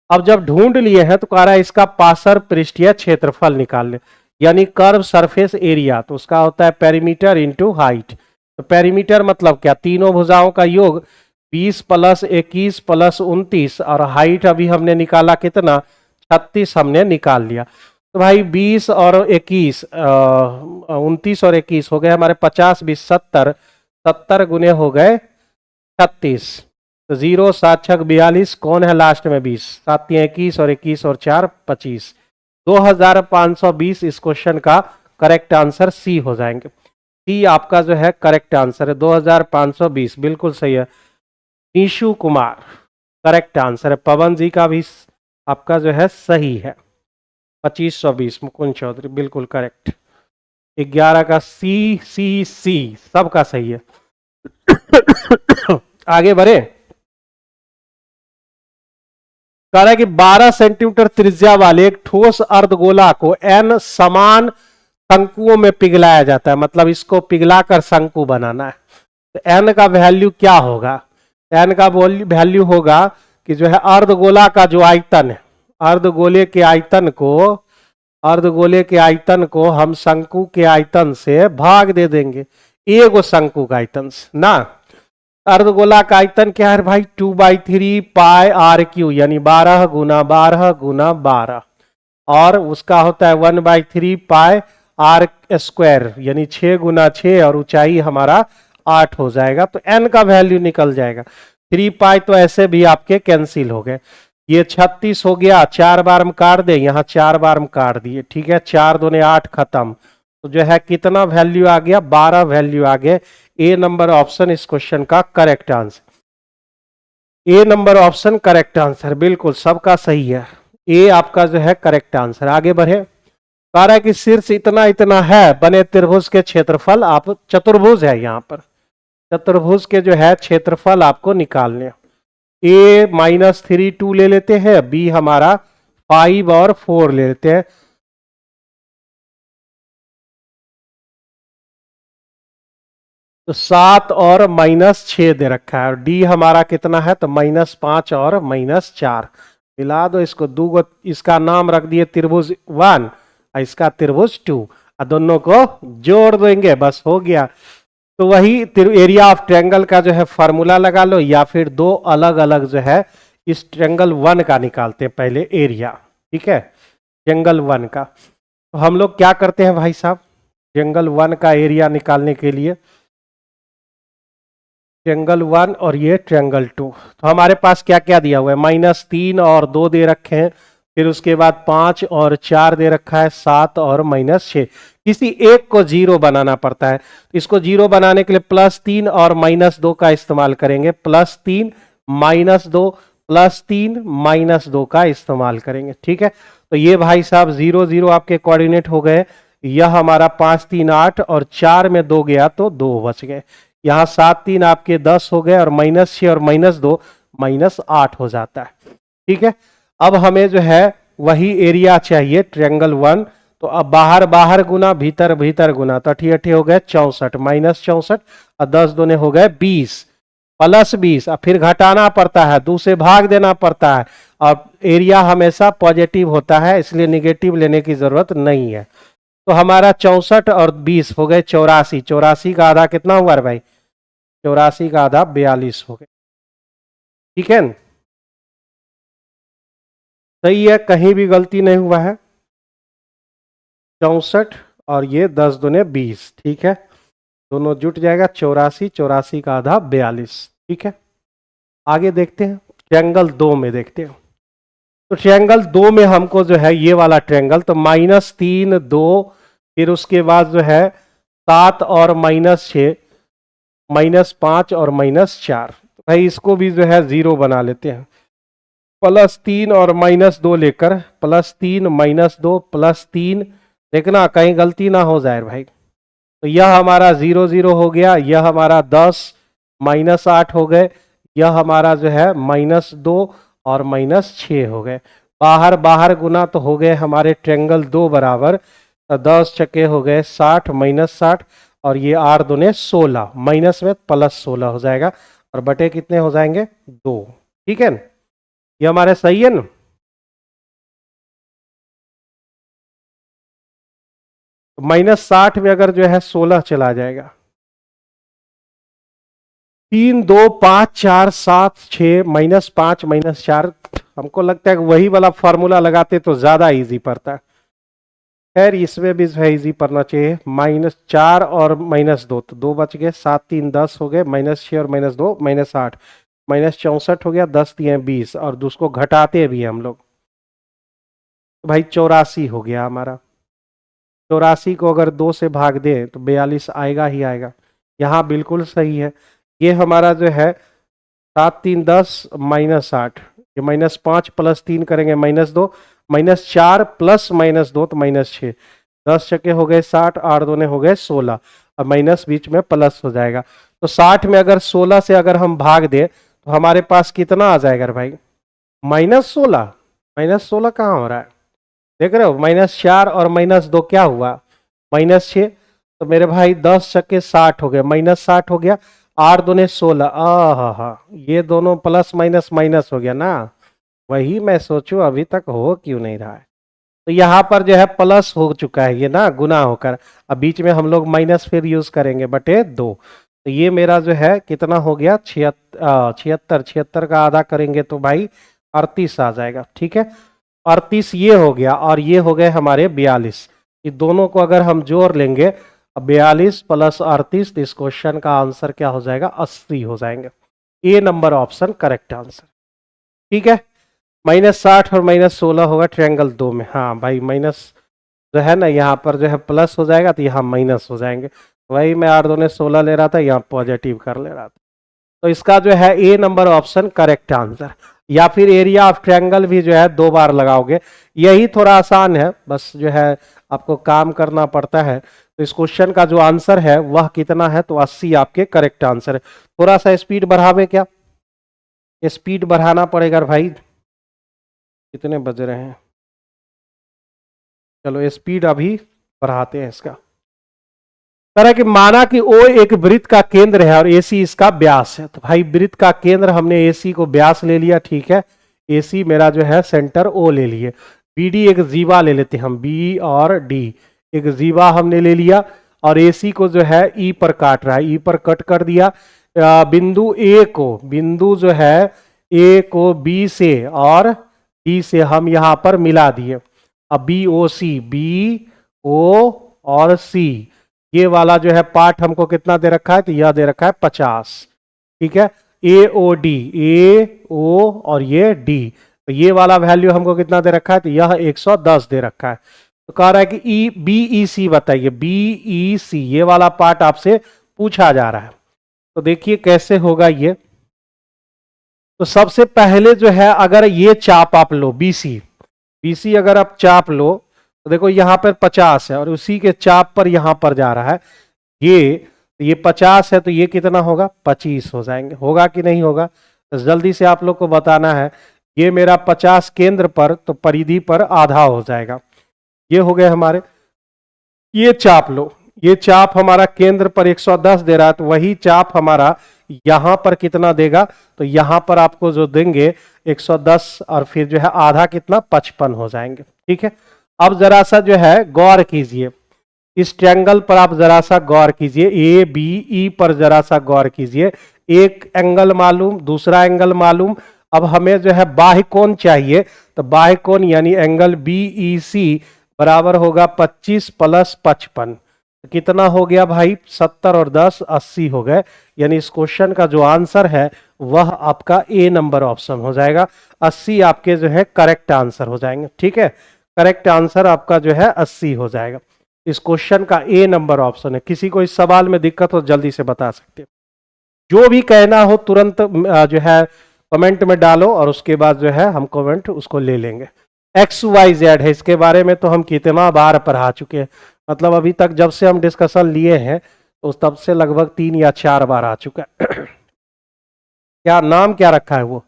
Speaker 1: अब जब ढूंढ लिए हैं तो कह रहा है इसका पार्श्व पृष्ठीय क्षेत्रफल निकाल ले, यानी कर्व सरफेस एरिया। तो उसका होता है पेरीमीटर इंटू हाइट। तो पेरीमीटर मतलब क्या, तीनों भुजाओं का योग 20 + 21 + 29 और हाइट अभी हमने निकाला कितना 36 हमने निकाल लिया। तो भाई 20 और 21 29 और 21 हो गए हमारे 50 20 70, 70 गुने हो गए 36। तो 0 7 6 42, कौन है लास्ट में 20, 7 21 और 21 और 4 25, 2520। इस क्वेश्चन का करेक्ट आंसर सी हो जाएंगे। सी आपका जो है करेक्ट आंसर है, 2520 बिल्कुल सही है। निशु कुमार करेक्ट आंसर है। पवन जी का भी आपका जो है सही है, 2520। मुकुंद चौधरी बिल्कुल करेक्ट। 11 का सी सबका सही है। आगे बढ़े, कह रहा है कि 12 सेंटीमीटर त्रिज्या वाले एक ठोस अर्धगोला को n समान शंकुओं में पिघलाया जाता है, मतलब इसको पिघलाकर शंकु बनाना है। तो n का वैल्यू क्या होगा, n का वैल्यू होगा कि जो है अर्धगोला का जो आयतन है, अर्धगोले के आयतन को हम शंकु के आयतन से भाग दे देंगे, एगो शंकु का आयतन से ना। अर्धगोला का आयतन क्या है भाई, 2/3 πr3, यानी 12 × 12 × 12, और उसका होता है 1/3 πr², यानी 6 × 6 और ऊंचाई हमारा 8 हो जाएगा। तो n का वैल्यू निकल जाएगा। 3 π तो ऐसे भी आपके कैंसिल हो गए। ये 36 हो गया, 4 बार हम काट दे, यहाँ 4 बार हम काट दिए, ठीक है, 4 दूने 8 खत्म। तो जो है कितना वैल्यू आ गया, 12 वैल्यू आ गए। ए नंबर ऑप्शन इस क्वेश्चन का करेक्ट आंसर, ए नंबर ऑप्शन करेक्ट आंसर, बिल्कुल सबका सही है। ए आपका जो है करेक्ट आंसर। आगे बढ़े, कह रहा है कि शीर्ष इतना है बने त्रिभुज के क्षेत्रफल, आप चतुर्भुज है यहाँ पर, चतुर्भुज के जो है क्षेत्रफल आपको निकालने। ए -3 2 ले लेते हैं, बी हमारा 5 और 4 ले लेते हैं। तो 7 और -6 दे रखा है, और डी हमारा कितना है तो -5 और -4। मिला दो इसको, दो इसका नाम रख दिए त्रिभुज 1 और इसका त्रिभुज 2, और दोनों को जोड़ देंगे, बस हो गया। तो वही एरिया ऑफ ट्रायंगल का जो है फॉर्मूला लगा लो, या फिर दो अलग अलग जो है इस ट्रायंगल 1 का निकालते हैं पहले एरिया। ठीक है, ट्रायंगल 1 का तो हम लोग क्या करते हैं भाई साहब, ट्रायंगल 1 का एरिया निकालने के लिए ट्रायंगल 1 और ये ट्रायंगल 2, तो हमारे पास क्या क्या दिया हुआ है, -3 और 2 दे रखे हैं, फिर उसके बाद 5 और 4 दे रखा है, 7 और -6। किसी एक को जीरो बनाना पड़ता है, इसको जीरो बनाने के लिए +3 और -2 का इस्तेमाल करेंगे, +3 -2 +3 -2 का इस्तेमाल करेंगे। ठीक है, तो ये भाई साहब 0 0 आपके कोऑर्डिनेट हो गए। यह हमारा 5 3 8 और 4 में 2 गया तो 2 बच गए। यहाँ 7 3 आपके 10 हो गए, और -6 और -2 -8 हो जाता है। ठीक है, अब हमें जो है वही एरिया चाहिए ट्रायंगल 1, तो अब बाहर बाहर गुना भीतर भीतर गुना, तो 88 हो गए 64 -64 और 10 दूने हो गए 20 +20, और फिर घटाना पड़ता है, 2 से भाग देना पड़ता है, और एरिया हमेशा पॉजिटिव होता है इसलिए निगेटिव लेने की जरूरत नहीं है। तो हमारा 64 और 20 हो गए 84, 84 का आधा कितना हुआ भाई, 84 का आधा 42 हो गया। ठीक है, सही है, कहीं भी गलती नहीं हुआ है। 64 और ये 10 दूने 20, ठीक है, दोनों जुट जाएगा 84, 84 का आधा 42। ठीक है, आगे देखते हैं ट्रायंगल 2 में देखते हैं। तो ट्रायंगल 2 में हमको जो है ये वाला ट्रायंगल, तो -3 2, फिर उसके बाद जो है 7 और -6 -5 और -4, भाई इसको भी जो है 0 बना लेते हैं। +3 और -2 लेकर, +3 -2 +3, देखना कहीं गलती ना हो जाए भाई। तो यह हमारा 0 0 हो गया, यह हमारा 10 -8 हो गए, यह हमारा जो है -2 और -6 हो गए। बाहर बाहर गुना तो हो गए हमारे ट्रायंगल 2 बराबर, 10 छक्के हो गए 60 -60, और ये 8 दूने 16, माइनस में +16 हो जाएगा, और बटे कितने हो जाएंगे 2। ठीक है, ये हमारे सही है ना। -60 में अगर जो है 16 चला जाएगा, 3 2 5 4 7 6 -5 -4, हमको लगता है कि वही वाला फॉर्मूला लगाते तो ज्यादा इजी पड़ता। खैर इसमें भी जो है इजी पड़ना चाहिए, -4 और -2, तो 2 बच गए, 7 3 10 हो गए, -6 और -2 -8, -64 हो गया, 10 3 20, और उसको घटाते भी हम लोग, तो भाई 84 हो गया हमारा। 84 को अगर 2 से भाग दें तो 42 आएगा ही आएगा, यहाँ बिल्कुल सही है। ये हमारा जो है 7 3 10 -8, ये -5 +3 करेंगे -2, -4 + -2 तो -6, 10 छक्के हो गए 60, 8 दूने हो गए 16, अब माइनस बीच में प्लस हो जाएगा। तो 60 में अगर 16 से अगर हम भाग दें तो हमारे पास कितना आ जाएगा भाई, -16। -16 कहाँ हो रहा है, देख रहे हो, -4 और -2 क्या हुआ, -6, तो मेरे भाई 10 छक्के 60 हो गए, -60 हो गया, 8 दूने 16, हा, ये दोनों प्लस माइनस माइनस हो गया ना, वही मैं सोचूं अभी तक हो क्यों नहीं रहा है। तो यहाँ पर जो है प्लस हो चुका है ये ना, गुना होकर, अब बीच में हम लोग माइनस फिर यूज करेंगे बटे 2, तो ये मेरा जो है कितना हो गया 76, 76 का आधा करेंगे तो भाई 38 आ जाएगा। ठीक है, 38 ये हो गया, और ये हो गए हमारे 42, ये दोनों को अगर हम जोड़ लेंगे 42 + 38, तो इस क्वेश्चन का आंसर क्या हो जाएगा 80 हो जाएंगे। ए नंबर ऑप्शन करेक्ट आंसर। ठीक है, -60 और -16 होगा ट्रायंगल 2 में। हाँ भाई, माइनस जो है ना यहाँ पर जो है प्लस हो जाएगा, तो यहाँ माइनस हो जाएंगे, वही मैं 8 दूने 16 ले रहा था, यहाँ पॉजिटिव कर ले रहा था। तो इसका जो है ए नंबर ऑप्शन करेक्ट आंसर। या फिर एरिया ऑफ ट्रायंगल भी जो है 2 बार लगाओगे, यही थोड़ा आसान है, बस जो है आपको काम करना पड़ता है। तो इस क्वेश्चन का जो आंसर है वह कितना है, तो 80 आपके करेक्ट आंसर है। थोड़ा सा स्पीड बढ़ावे क्या, स्पीड बढ़ाना पड़ेगा भाई। कितने बज रहे हैं, चलो स्पीड अभी बढ़ाते हैं इसका। तरह कि माना कि ओ एक वृत्त का केंद्र है और एसी इसका व्यास है। तो भाई वृत्त का केंद्र हमने एसी को व्यास ले लिया, ठीक है। एसी मेरा जो है सेंटर ओ ले लिए। बीडी एक जीवा ले लेते हैं हम, बी और डी एक जीवा हमने ले लिया। और एसी को जो है ई पर काट रहा है, ई पर कट कर दिया। बिंदु ए को, बिंदु जो है ए को बी से और डी से हम यहां पर मिला दिए। अब बी ओ सी, बी ओ और सी, ये वाला जो है पार्ट हमको कितना दे रखा है, तो यह दे रखा है 50, ठीक है। ए ओ डी, ए ओ और ये डी, तो ये वाला वैल्यू हमको कितना दे रखा है, तो यह 110 दे रखा है। तो कह रहा है कि ई बी ई सी बताइए, बी ई सी ये वाला पार्ट आपसे पूछा जा रहा है। तो देखिए कैसे होगा ये। तो सबसे पहले जो है अगर ये चाप आप लो बीसी, बीसी अगर आप चाप लो तो देखो यहां पर 50 है और उसी के चाप पर यहां पर जा रहा है ये 50 है, तो ये कितना होगा 25 हो जाएंगे। होगा कि नहीं होगा, तो जल्दी से आप लोग को बताना है। ये मेरा 50 केंद्र पर, तो परिधि पर आधा हो जाएगा। ये हो गए हमारे। ये चाप लो, ये चाप हमारा केंद्र पर 110 दे रहा है, तो वही चाप हमारा यहां पर कितना देगा, तो यहां पर आपको जो देंगे 110 और फिर जो है आधा कितना 55 हो जाएंगे, ठीक है। अब जरा सा जो है गौर कीजिए, इस ट्रायंगल पर आप जरा सा गौर कीजिए, ए बी ई पर जरा सा गौर कीजिए। एक एंगल मालूम, दूसरा एंगल मालूम। अब हमें जो है बाह्य कोण चाहिए, तो बाह्य कोण यानी एंगल बी ई सी बराबर होगा 25 प्लस 55, कितना हो गया भाई 70 और 10 80 हो गए। यानी इस क्वेश्चन का जो आंसर है वह आपका ए नंबर ऑप्शन हो जाएगा। 80 आपके जो है करेक्ट आंसर हो जाएंगे, ठीक है। करेक्ट आंसर आपका जो है 80 हो जाएगा। इस क्वेश्चन का ए नंबर ऑप्शन है। किसी को इस सवाल में दिक्कत हो जल्दी से बता सकते हैं। जो भी कहना हो तुरंत जो है कमेंट में डालो और उसके बाद जो है हम कमेंट उसको ले लेंगे। एक्स वाई जेड है, इसके बारे में तो हम कितना बार पढ़ा चुके हैं, मतलब अभी तक जब से हम डिस्कशन लिए हैं तो तब से लगभग 3 या 4 बार आ चुका है। क्या नाम क्या रखा है वो,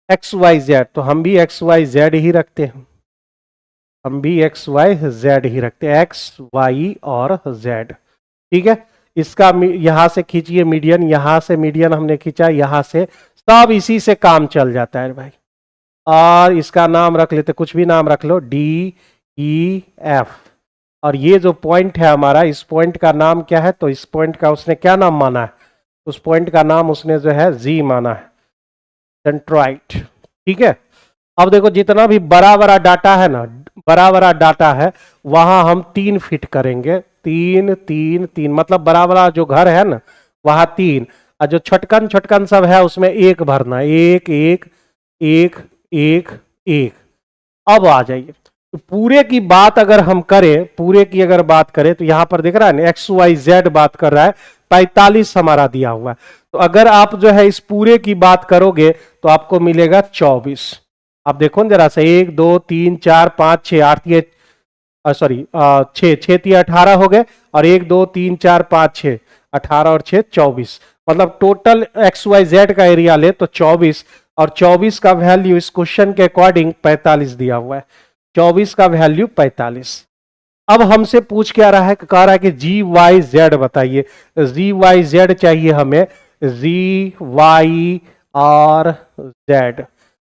Speaker 1: एक्स वाई जेड, तो हम भी एक्स वाई जेड ही रखते हैं, हम भी एक्स वाई जेड ही रखते हैं, एक्स वाई और जेड, ठीक है। इसका यहां से खींचिए मीडियन, यहां से मीडियन हमने खींचा, यहां से सब इसी से काम चल जाता है भाई। और इसका नाम रख लेते, कुछ भी नाम रख लो, डी ई एफ। और ये जो पॉइंट है हमारा, इस पॉइंट का नाम क्या है, तो इस पॉइंट का उसने क्या नाम माना है, उस पॉइंट का नाम उसने जो है जी माना है, सेंट्रॉइड, ठीक है। अब देखो जितना भी बड़ा बड़ा डाटा है ना, बड़ा बड़ा डाटा है वहां हम 3 फिट करेंगे, 3 3 3, मतलब बड़ा बड़ा जो घर है ना वहां 3, और जो छटकन छटकन सब है उसमें 1 भरना, 1 1 1 1 1। अब आ जाइए, तो पूरे की बात अगर हम करें, पूरे की अगर बात करें तो यहां पर दिख रहा है ना एक्स वाई जेड बात कर रहा है, 45 हमारा दिया हुआ है। तो अगर आप जो है इस पूरे की बात करोगे तो आपको मिलेगा 24। आप देखो जरा सा, 1 2 3 4 5 6 8 ये सॉरी 6 6 3 18 हो गए, और 1 2 3 4 5 6 18 और 6 24, मतलब टोटल एक्स वाई जेड का एरिया ले तो 24, और 24 का वैल्यू इस क्वेश्चन के अकॉर्डिंग 45 दिया हुआ है, 24 का वैल्यू 45। अब हमसे पूछ क्या रहा है, कह रहा है कि जी वाई जेड बताइए, जी वाई जेड चाहिए हमें, जी वाई और जेड।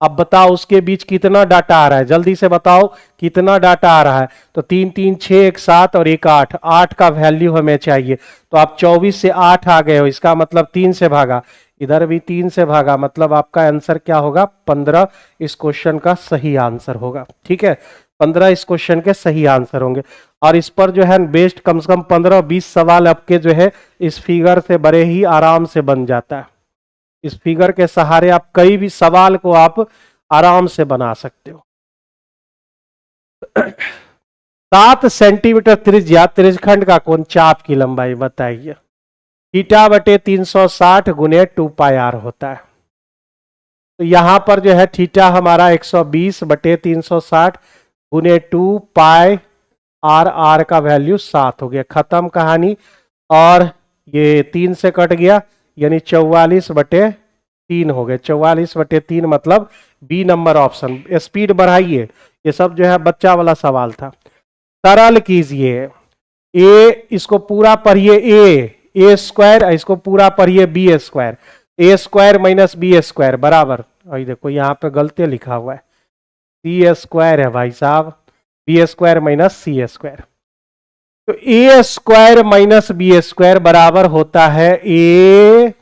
Speaker 1: अब बताओ उसके बीच कितना डाटा आ रहा है, जल्दी से बताओ कितना डाटा आ रहा है। तो 3 3 6 1 7 और 1 8, 8 का वैल्यू हमें चाहिए। तो आप 24 से 8 आ गए हो, इसका मतलब 3 से भागा, इधर भी 3 से भागा, मतलब आपका आंसर क्या होगा 15 इस क्वेश्चन का सही आंसर होगा, ठीक है। 15 इस क्वेश्चन के सही आंसर होंगे। और इस पर जो है बेस्ट कम से कम 15-20 सवाल आपके जो है इस फिगर से बड़े ही आराम से बन जाता है। इस फिगर के सहारे आप कई भी सवाल को आप आराम से बना सकते हो। 7 सेंटीमीटर त्रिज्या त्रिज्यखंड का कोण चाप की लंबाई बताइए, थीटा बटे 360 गुने 2 पाई आर होता है। तो यहां पर जो है थीटा हमारा 120 बटे 360 गुने 2 पाई आर का वैल्यू 7 हो गया, खत्म कहानी। और ये 3 से कट गया, यानी 44/3 हो गए। 44/3 मतलब बी नंबर ऑप्शन। स्पीड बढ़ाइए, ये सब जो है बच्चा वाला सवाल था। सरल कीजिए, ए इसको पूरा पढ़िए, ए स्क्वायर, इसको पूरा पढ़िए बी स्क्वायर। ए स्क्वायर माइनस बी स्क्वायर बराबर, और देखो यहाँ पे गलती लिखा हुआ है, सी स्क्वायर है भाई साहब, बी स्क्वायर माइनस सी स्क्वायर। तो ए स्क्वायर माइनस बी स्क्वायर बराबर होता है ए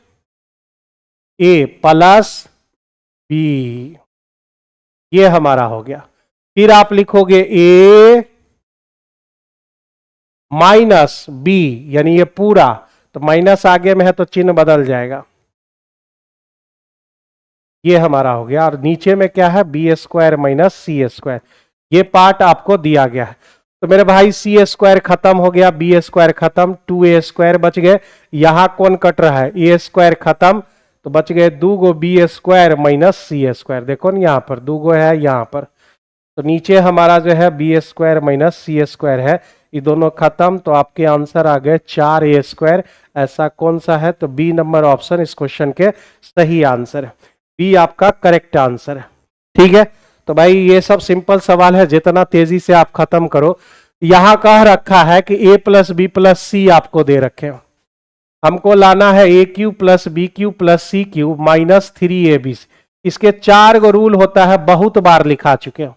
Speaker 1: प्लस बी, ये हमारा हो गया। फिर आप लिखोगे ए माइनस बी, यानी ये पूरा, तो माइनस आगे में है तो चिन्ह बदल जाएगा, ये हमारा हो गया। और नीचे में क्या है, बी स्क्वायर माइनस सी स्क्वायर, ये पार्ट आपको दिया गया है। तो मेरे भाई सी स्क्वायर खत्म हो गया, बी स्क्वायर खत्म, 2a स्क्वायर बच गए। यहां कौन कट रहा है, ए स्क्वायर खत्म, तो बच गए 2 बी स्क्वायर माइनस सी स्क्वायर। देखो ना यहाँ पर 2 है, यहाँ पर, तो नीचे हमारा जो है बी स्क्वायर माइनस सी स्क्वायर है, ये दोनों खत्म, तो आपके आंसर आ गए 4a स्क्वायर। ऐसा कौन सा है, तो बी नंबर ऑप्शन इस क्वेश्चन के सही आंसर है, बी आपका करेक्ट आंसर है। ठीक है, तो भाई ये सब सिंपल सवाल है, जितना तेजी से आप खत्म करो। यहां कह रखा है कि a plus B plus C आपको दे रखे हो, हमको लाना है A cube plus B cube plus C cube minus 3ab। इसके 4 गो रूल होता है, बहुत बार लिखा चुके हो,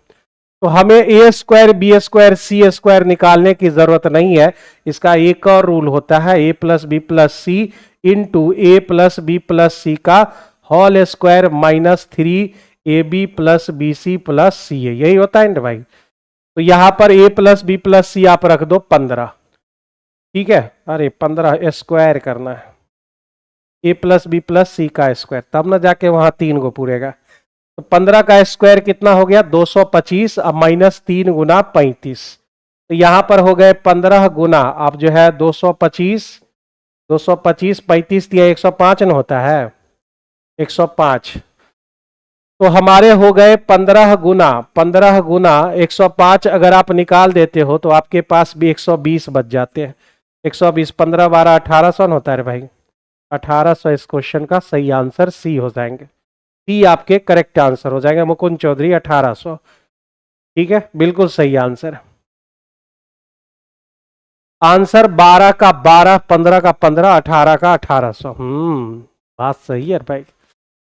Speaker 1: तो हमें ए स्क्वायर बी स्क्वायर सी स्क्वायर निकालने की जरूरत नहीं है। इसका एक और रूल होता है, A plus B plus C into A plus B plus C का whole square minus 3ab plus B C plus C है, यही होता है ना भाई। तो यहां पर a प्लस बी प्लस सी आप रख दो 15, ठीक है, अरे 15 स्क्वायर करना है, a plus B plus C का स्क्वायर, तब ना जाके वहां 3 को पूरेगा। तो 15 का स्क्वायर कितना हो गया, 225, अब माइनस 3 गुना 35, तो यहां पर हो गए 15 गुना, आप जो है 225 35 या 105 न होता है, 105, तो हमारे हो गए 15 गुना 105। अगर आप निकाल देते हो तो आपके पास भी 120 बच जाते हैं। 120, 15 12 1800 होता है भाई, 1800 इस क्वेश्चन का सही आंसर सी हो जाएंगे, सी आपके करेक्ट आंसर हो जाएंगे। मुकुंद चौधरी 1800, ठीक है, बिल्कुल सही आंसर। आंसर 12 का 12, 15 का 15, 18 का 1800। बात सही है भाई,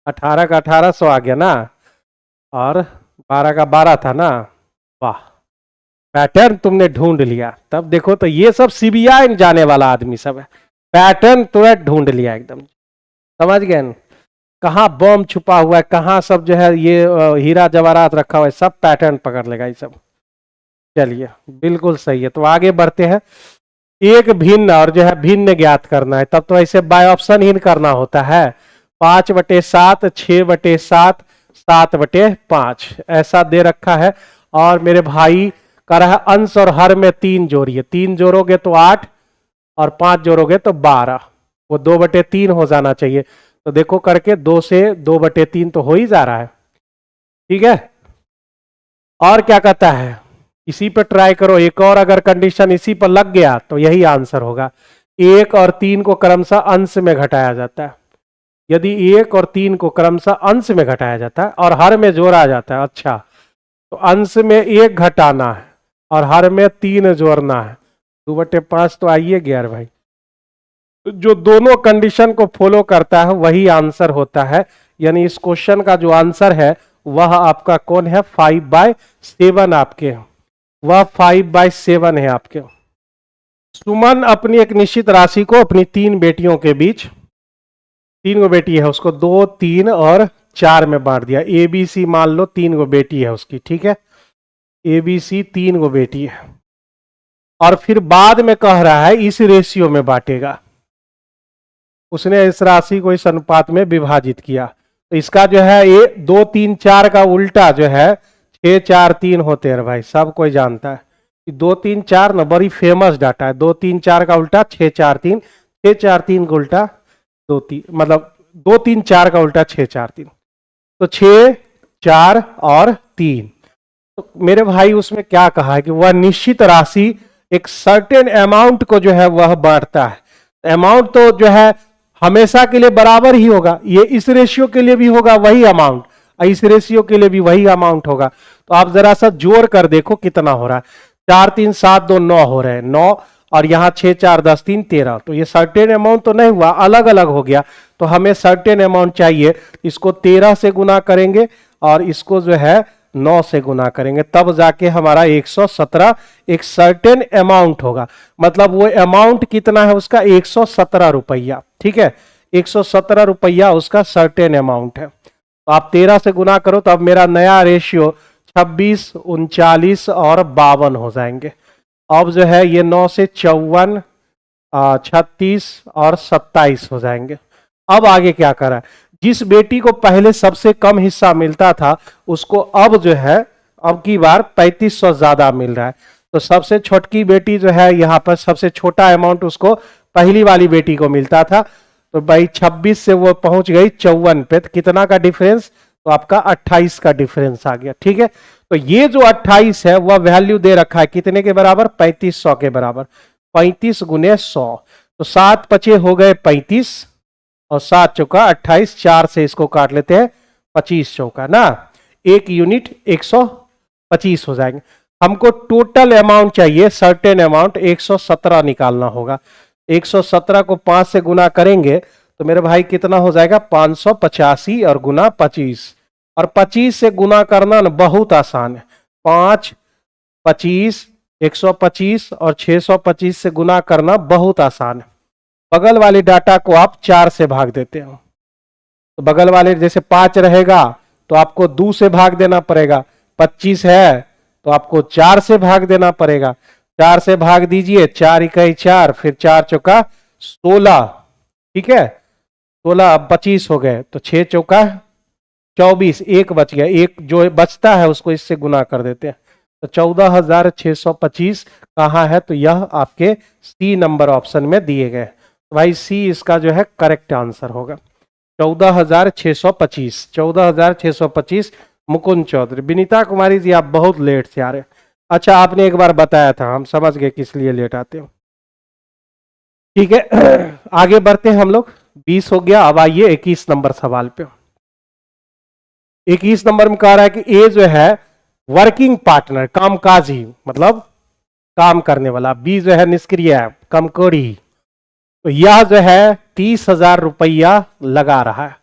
Speaker 1: 18 का 1800 आ गया ना, और 12 का 12 था ना, वाह, पैटर्न तुमने ढूंढ लिया। तब देखो, तो ये सब सीबीआई जाने वाला आदमी सब है, पैटर्न तुरंत ढूंढ लिया एकदम, समझ गए न? कहाँ बम छुपा हुआ है, कहाँ सब जो है ये हीरा जवाहरात रखा हुआ है, सब पैटर्न पकड़ लेगा ये सब। चलिए, बिल्कुल सही है, तो आगे बढ़ते हैं। एक भिन्न और जो है भिन्न ज्ञात करना है, तब तो ऐसे बाय ऑप्शन ही करना होता है। 5/7, 6/7, 7/5 ऐसा दे रखा है। और मेरे भाई कह रहा है अंश और हर में 3 जोड़िए, 3 जोड़ोगे तो 8 और 5 जोड़ोगे तो 12, वो 2/3 हो जाना चाहिए। तो देखो करके 2 से 2/3 तो हो ही जा रहा है, ठीक है। और क्या कहता है, इसी पर ट्राई करो, एक और अगर कंडीशन इसी पर लग गया तो यही आंसर होगा। 1 और 3 को क्रमशः अंश में घटाया जाता है, यदि 1 और 3 को क्रमशः अंश में घटाया जाता है और हर में जोड़ा जाता है, अच्छा, तो अंश में 1 घटाना है और हर में 3 जोड़ना है, 2/5 तो आइए गया भाई। जो दोनों कंडीशन को फॉलो करता है वही आंसर होता है, यानी इस क्वेश्चन का जो आंसर है वह आपका कौन है, 5/7 आपके, वह 5/7 है आपके। सुमन अपनी एक निश्चित राशि को अपनी 3 बेटियों के बीच, 3 गो बेटी है उसको 2, 3 और 4 में बांट दिया। ABC मान लो 3 गो बेटी है उसकी, ठीक है, ABC 3 गो बेटी है, और फिर बाद में कह रहा है इस रेशियो में बांटेगा। उसने इस राशि को इस अनुपात में विभाजित किया, तो इसका जो है ये 2, 3, 4 का उल्टा जो है 6, 4, 3 होते हैं भाई, सब कोई जानता है। 2, 3, 4 ना बड़ी फेमस डाटा है, 2, 3, 4 का उल्टा 6, 4, 3, 6, 4, 3 का उल्टा 2, 3, मतलब 2, 3, 4 का उल्टा 6, 4, 3, तो 6, 4 और 3। तो मेरे भाई उसमें क्या कहा है कि वह निश्चित राशि एक सर्टेन अमाउंट को जो है वह बांटता है। अमाउंट तो जो है हमेशा के लिए बराबर ही होगा, ये इस रेशियो के लिए भी होगा वही अमाउंट, इस रेशियो के लिए भी वही अमाउंट होगा। तो आप जरा सा जोड़ कर देखो कितना हो रहा है, 4 3 7 2 9 हो रहे हैं, 9 और यहां 6 4 10 3 13। तो ये सर्टेन अमाउंट तो नहीं हुआ, अलग अलग हो गया। तो हमें सर्टेन अमाउंट चाहिए, इसको 13 से गुना करेंगे और इसको जो है 9 से गुना करेंगे, तब जाके हमारा 117 एक सर्टेन अमाउंट होगा। मतलब वो अमाउंट कितना है उसका 117 रुपया, ठीक है, 117 रुपया उसका सर्टेन अमाउंट है। तो आप 13 से गुना करो तो अब मेरा नया रेशियो 26 39 और 52 हो जाएंगे। अब जो है ये 9 से 54 36 और 27 हो जाएंगे। अब आगे क्या करा है, जिस बेटी को पहले सबसे कम हिस्सा मिलता था उसको अब जो है अब की बार 3500 ज्यादा मिल रहा है। तो सबसे छोटकी बेटी जो है यहाँ पर सबसे छोटा अमाउंट उसको पहली वाली बेटी को मिलता था, तो भाई 26 से वो पहुंच गई 54 पे। तो कितना का डिफरेंस, तो आपका 28 का डिफरेंस आ गया, ठीक है। तो ये जो 28 है वह वैल्यू दे रखा है कितने के बराबर, 3500 के बराबर, 35 गुने 100। तो 7 पचे हो गए 35 और 7 चौका 28, 4 से इसको काट लेते हैं, 25 चौका ना, एक यूनिट 125 हो जाएंगे। हमको टोटल अमाउंट चाहिए, सर्टेन अमाउंट 117 निकालना होगा। 117 को 5 से गुना करेंगे तो मेरे भाई कितना हो जाएगा, 585 और गुना 25, और 25 से गुना करना ना बहुत आसान है। 5 25 125 और 625 से गुना करना बहुत आसान है। बगल वाले डाटा को आप 4 से भाग देते हो, तो बगल वाले जैसे 5 रहेगा तो आपको 2 से भाग देना पड़ेगा, 25 है तो आपको 4 से भाग देना पड़ेगा। 4 से भाग दीजिए, 4 इकाई 4, फिर 4 चौका 16, ठीक है, 16 अब 25 हो गए, तो 6 चौका 24, एक बच गया, एक जो बचता है उसको इससे गुना कर देते हैं। तो 14,625 कहाँ है, तो यह आपके सी नंबर ऑप्शन में दिए गए। तो भाई सी इसका जो है करेक्ट आंसर होगा, 14,625, 14,625। मुकुंद चौधरी, विनीता कुमारी जी आप बहुत लेट से आ रहे हैं। अच्छा आपने एक बार बताया था, हम समझ गए किस लिए लेट आते हो, ठीक है। आगे बढ़ते हैं हम लोग, 20 हो गया। अब आइए 21 नंबर सवाल पे। 21 नंबर में कह रहा है कि ए जो है वर्किंग पार्टनर, कामकाजी मतलब काम करने वाला, बी जो है निष्क्रिय कमकोड़ी, तो यह जो है 30,000 रुपया लगा रहा है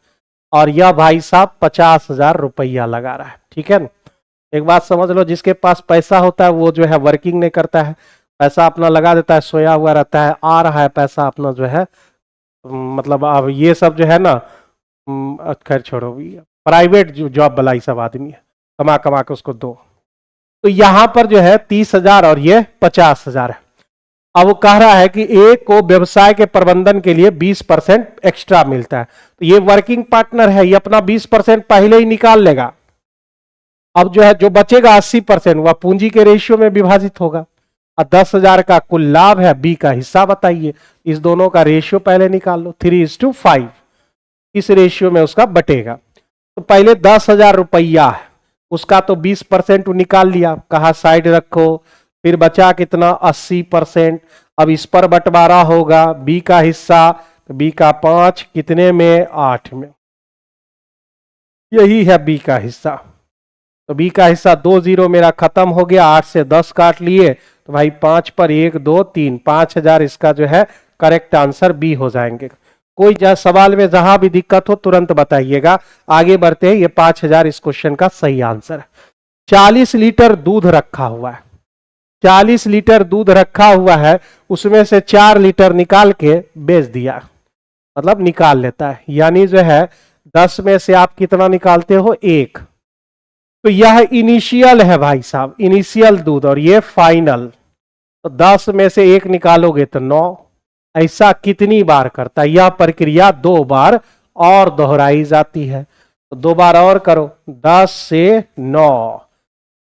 Speaker 1: और यह भाई साहब 50,000 रुपया लगा रहा है, ठीक है ना। एक बात समझ लो, जिसके पास पैसा होता है वो जो है वर्किंग नहीं करता है, पैसा अपना लगा देता है, सोया हुआ रहता है, आ रहा है पैसा अपना जो है, मतलब अब ये सब जो है ना, खैर छोड़ो, प्राइवेट जो जॉब वाला ये सब आदमी है, कमा कमा के उसको दो। तो यहां पर जो है 30,000 और ये 50,000 है। अब वो कह रहा है कि ए को व्यवसाय के प्रबंधन के लिए 20% एक्स्ट्रा मिलता है। तो ये वर्किंग पार्टनर है, ये अपना 20% पहले ही निकाल लेगा। अब जो है जो बचेगा 80% वह पूंजी के रेशियो में विभाजित होगा। और 10,000 का कुल लाभ है, बी का हिस्सा बताइए। इस दोनों का रेशियो पहले निकाल लो, 3:5, इस रेशियो में उसका बटेगा। तो पहले 10,000 रुपया है, उसका तो 20% निकाल लिया, कहा साइड रखो, फिर बचा कितना 80%। अब इस पर बंटवारा होगा, बी का हिस्सा, तो बी का 5 कितने में, 8 में, यही है बी का हिस्सा। तो बी का हिस्सा 2 0 मेरा खत्म हो गया, 8 से 10 काट लिए, तो भाई 5 पर 1 2 3, 5,000 इसका जो है करेक्ट आंसर बी हो जाएंगे। कोई सवाल में जहां भी दिक्कत हो तुरंत बताइएगा। आगे बढ़ते हैं, ये 5,000 इस क्वेश्चन का सही आंसर है। 40 लीटर दूध रखा हुआ है, 40 लीटर दूध रखा हुआ है, उसमें से 4 लीटर निकाल के बेच दिया, मतलब निकाल लेता है, यानी जो है 10 में से आप कितना निकालते हो, 1। तो यह इनिशियल है भाई साहब, इनिशियल दूध, और ये फाइनल। तो 10 में से 1 निकालोगे तो 9। ऐसा कितनी बार करता है, यह प्रक्रिया 2 बार और दोहराई जाती है। तो 2 बार और करो, 10 से 9,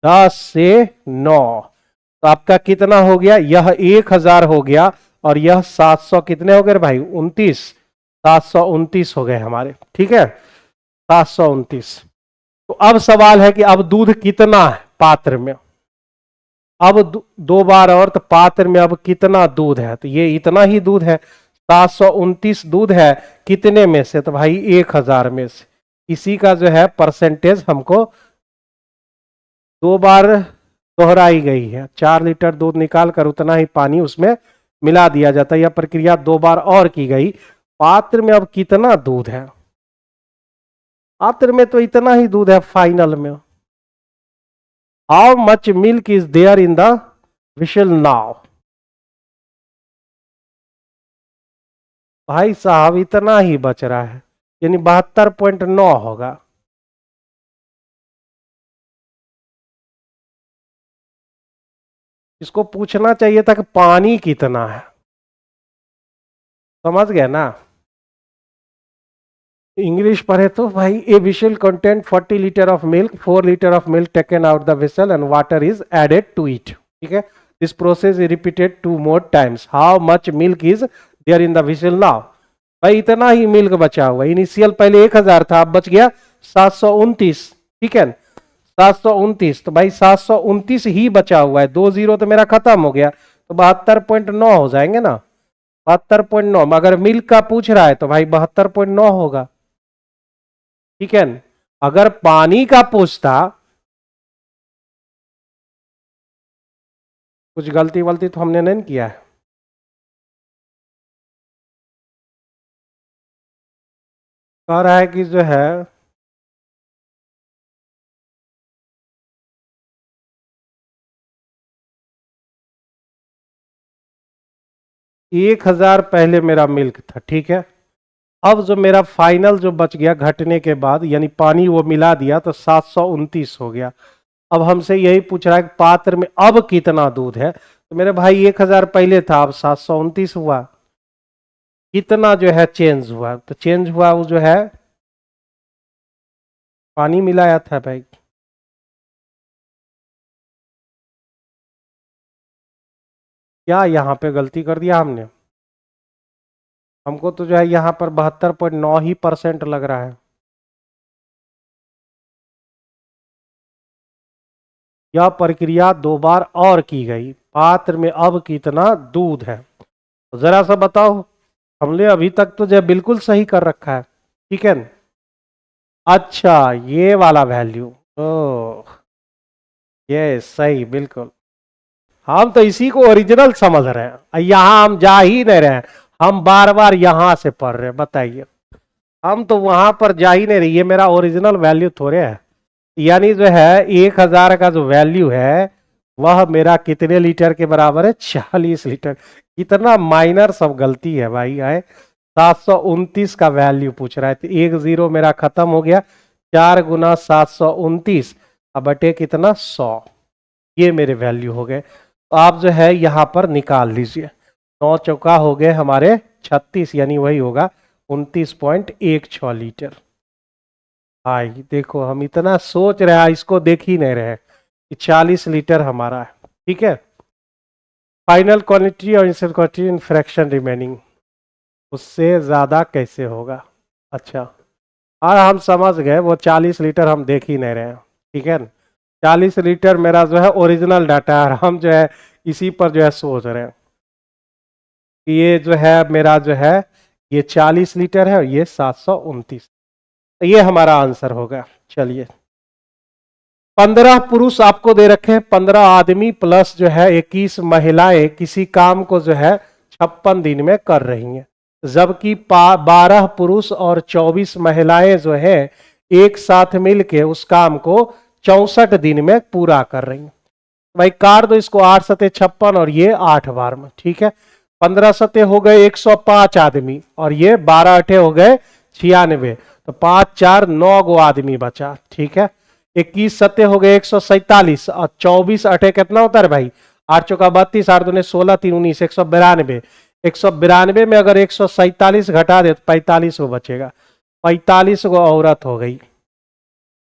Speaker 1: 10 से 9, तो आपका कितना हो गया, यह 1,000 हो गया और यह 700 कितने हो गए भाई, 29, 729 हो गए हमारे, ठीक है, 729। तो अब सवाल है कि अब दूध कितना है पात्र में, अब दो बार और, तो पात्र में अब कितना दूध है, तो ये इतना ही दूध है, 729 दूध है, कितने में से, तो भाई 1000 में से। इसी का जो है परसेंटेज हमको दो बार दोहराई गई है, 4 लीटर दूध निकाल कर उतना ही पानी उसमें मिला दिया जाता है। यह प्रक्रिया दो बार और की गई। पात्र में अब कितना दूध है, पात्र में तो इतना ही दूध है फाइनल में। How much milk is there in the vessel now, भाई साहब इतना ही बच रहा है, यानी 72.9 होगा। इसको पूछना चाहिए था कि पानी कितना है, समझ गए ना। इंग्लिश पढ़े तो भाई a vessel content 40 litre of milk, 4 litre of milk taken out the vessel and water is added to it, ठीक है। This process is repeated 2 more times. How much milk is there in the vessel now, भाई इतना ही milk बचा हुआ। Initial पहले 1000 था, अब बच गया 729, ठीक है 729, तो भाई 729 ही बचा हुआ है, 2 जीरो तो मेरा खत्म हो गया, तो 72.9 हो जाएंगे ना, 72.9। अगर मिल्क का पूछ रहा है तो भाई 72.9 होगा, ठीक है। अगर पानी का पूछता, कुछ गलती वलती तो हमने नहीं किया है। कह रहा है कि जो है 1000 पहले मेरा मिल्क था, ठीक है। अब जो मेरा फाइनल जो बच गया घटने के बाद, यानी पानी वो मिला दिया, तो 729 हो गया। अब हमसे यही पूछ रहा है कि पात्र में अब कितना दूध है, तो मेरे भाई 1000 पहले था, अब 729 हुआ। कितना जो है चेंज हुआ, तो चेंज हुआ वो जो है पानी मिलाया था भाई। क्या यहाँ पे गलती कर दिया हमने, हमको तो जो है यहाँ पर 72.9 ही % लग रहा है। यह प्रक्रिया दो बार और की गई, पात्र में अब कितना दूध है, तो जरा सा बताओ। हमने अभी तक तो जो बिल्कुल सही कर रखा है, ठीक है। अच्छा ये वाला वैल्यू, ओह ये सही, बिल्कुल। हम तो इसी को ओरिजिनल समझ रहे हैं, यहाँ हम जा ही नहीं रहे हैं, हम बार बार यहां से पढ़ रहे हैं। बताइए, हम तो वहां पर जा ही नहीं रहे, ये मेरा ओरिजिनल वैल्यू थोड़े है। यानी जो है 1000 का जो वैल्यू है वह मेरा कितने लीटर के बराबर है, 40 लीटर। कितना माइनर सब गलती है भाई, है 729 का वैल्यू पूछ रहा है, तो 1 जीरो मेरा खत्म हो गया। 4 गुना 729 अब बटे कितना 100, ये मेरे वैल्यू हो गए। तो आप जो है यहाँ पर निकाल लीजिए, 9 चौका हो गए हमारे 36, यानी वही होगा 29.16 लीटर। भाई देखो हम इतना सोच रहे हैं, इसको देख ही नहीं रहे कि 40 लीटर हमारा है, ठीक है। फाइनल क्वांटिटी और initial quantity in fraction remaining, उससे ज्यादा कैसे होगा। अच्छा और हम समझ गए, वो 40 लीटर हम देख ही नहीं रहे हैं, ठीक है। 40 लीटर मेरा जो है ओरिजिनल डाटा है, हम जो है इसी पर जो है सोच रहे हैं कि ये जो है मेरा जो है ये 40 लीटर है और ये 729, तो ये हमारा आंसर होगा। चलिए 15 पुरुष आपको दे रखे हैं, 15 आदमी प्लस जो है 21 महिलाएं किसी काम को जो है 56 दिन में कर रही हैं, जबकि 12 पुरुष और 24 महिलाएं जो है एक साथ मिलके उस काम को 64 दिन में पूरा कर रही हैं। भाई कार दो इसको, 8 सते 56 और ये 8 बार में, ठीक है। 15 सते हो गए 105 आदमी और ये 12 अठे हो गए 96, तो 5 4 9 गो आदमी बचा, ठीक है। 21 सत्य हो गए 147 और 24 अठे कितना होता है भाई, 8 चौका 32, 8 दूने 16, 3 19, 192। 192 में अगर 147 घटा दे तो 45 को बचेगा, 45 को औरत हो गई,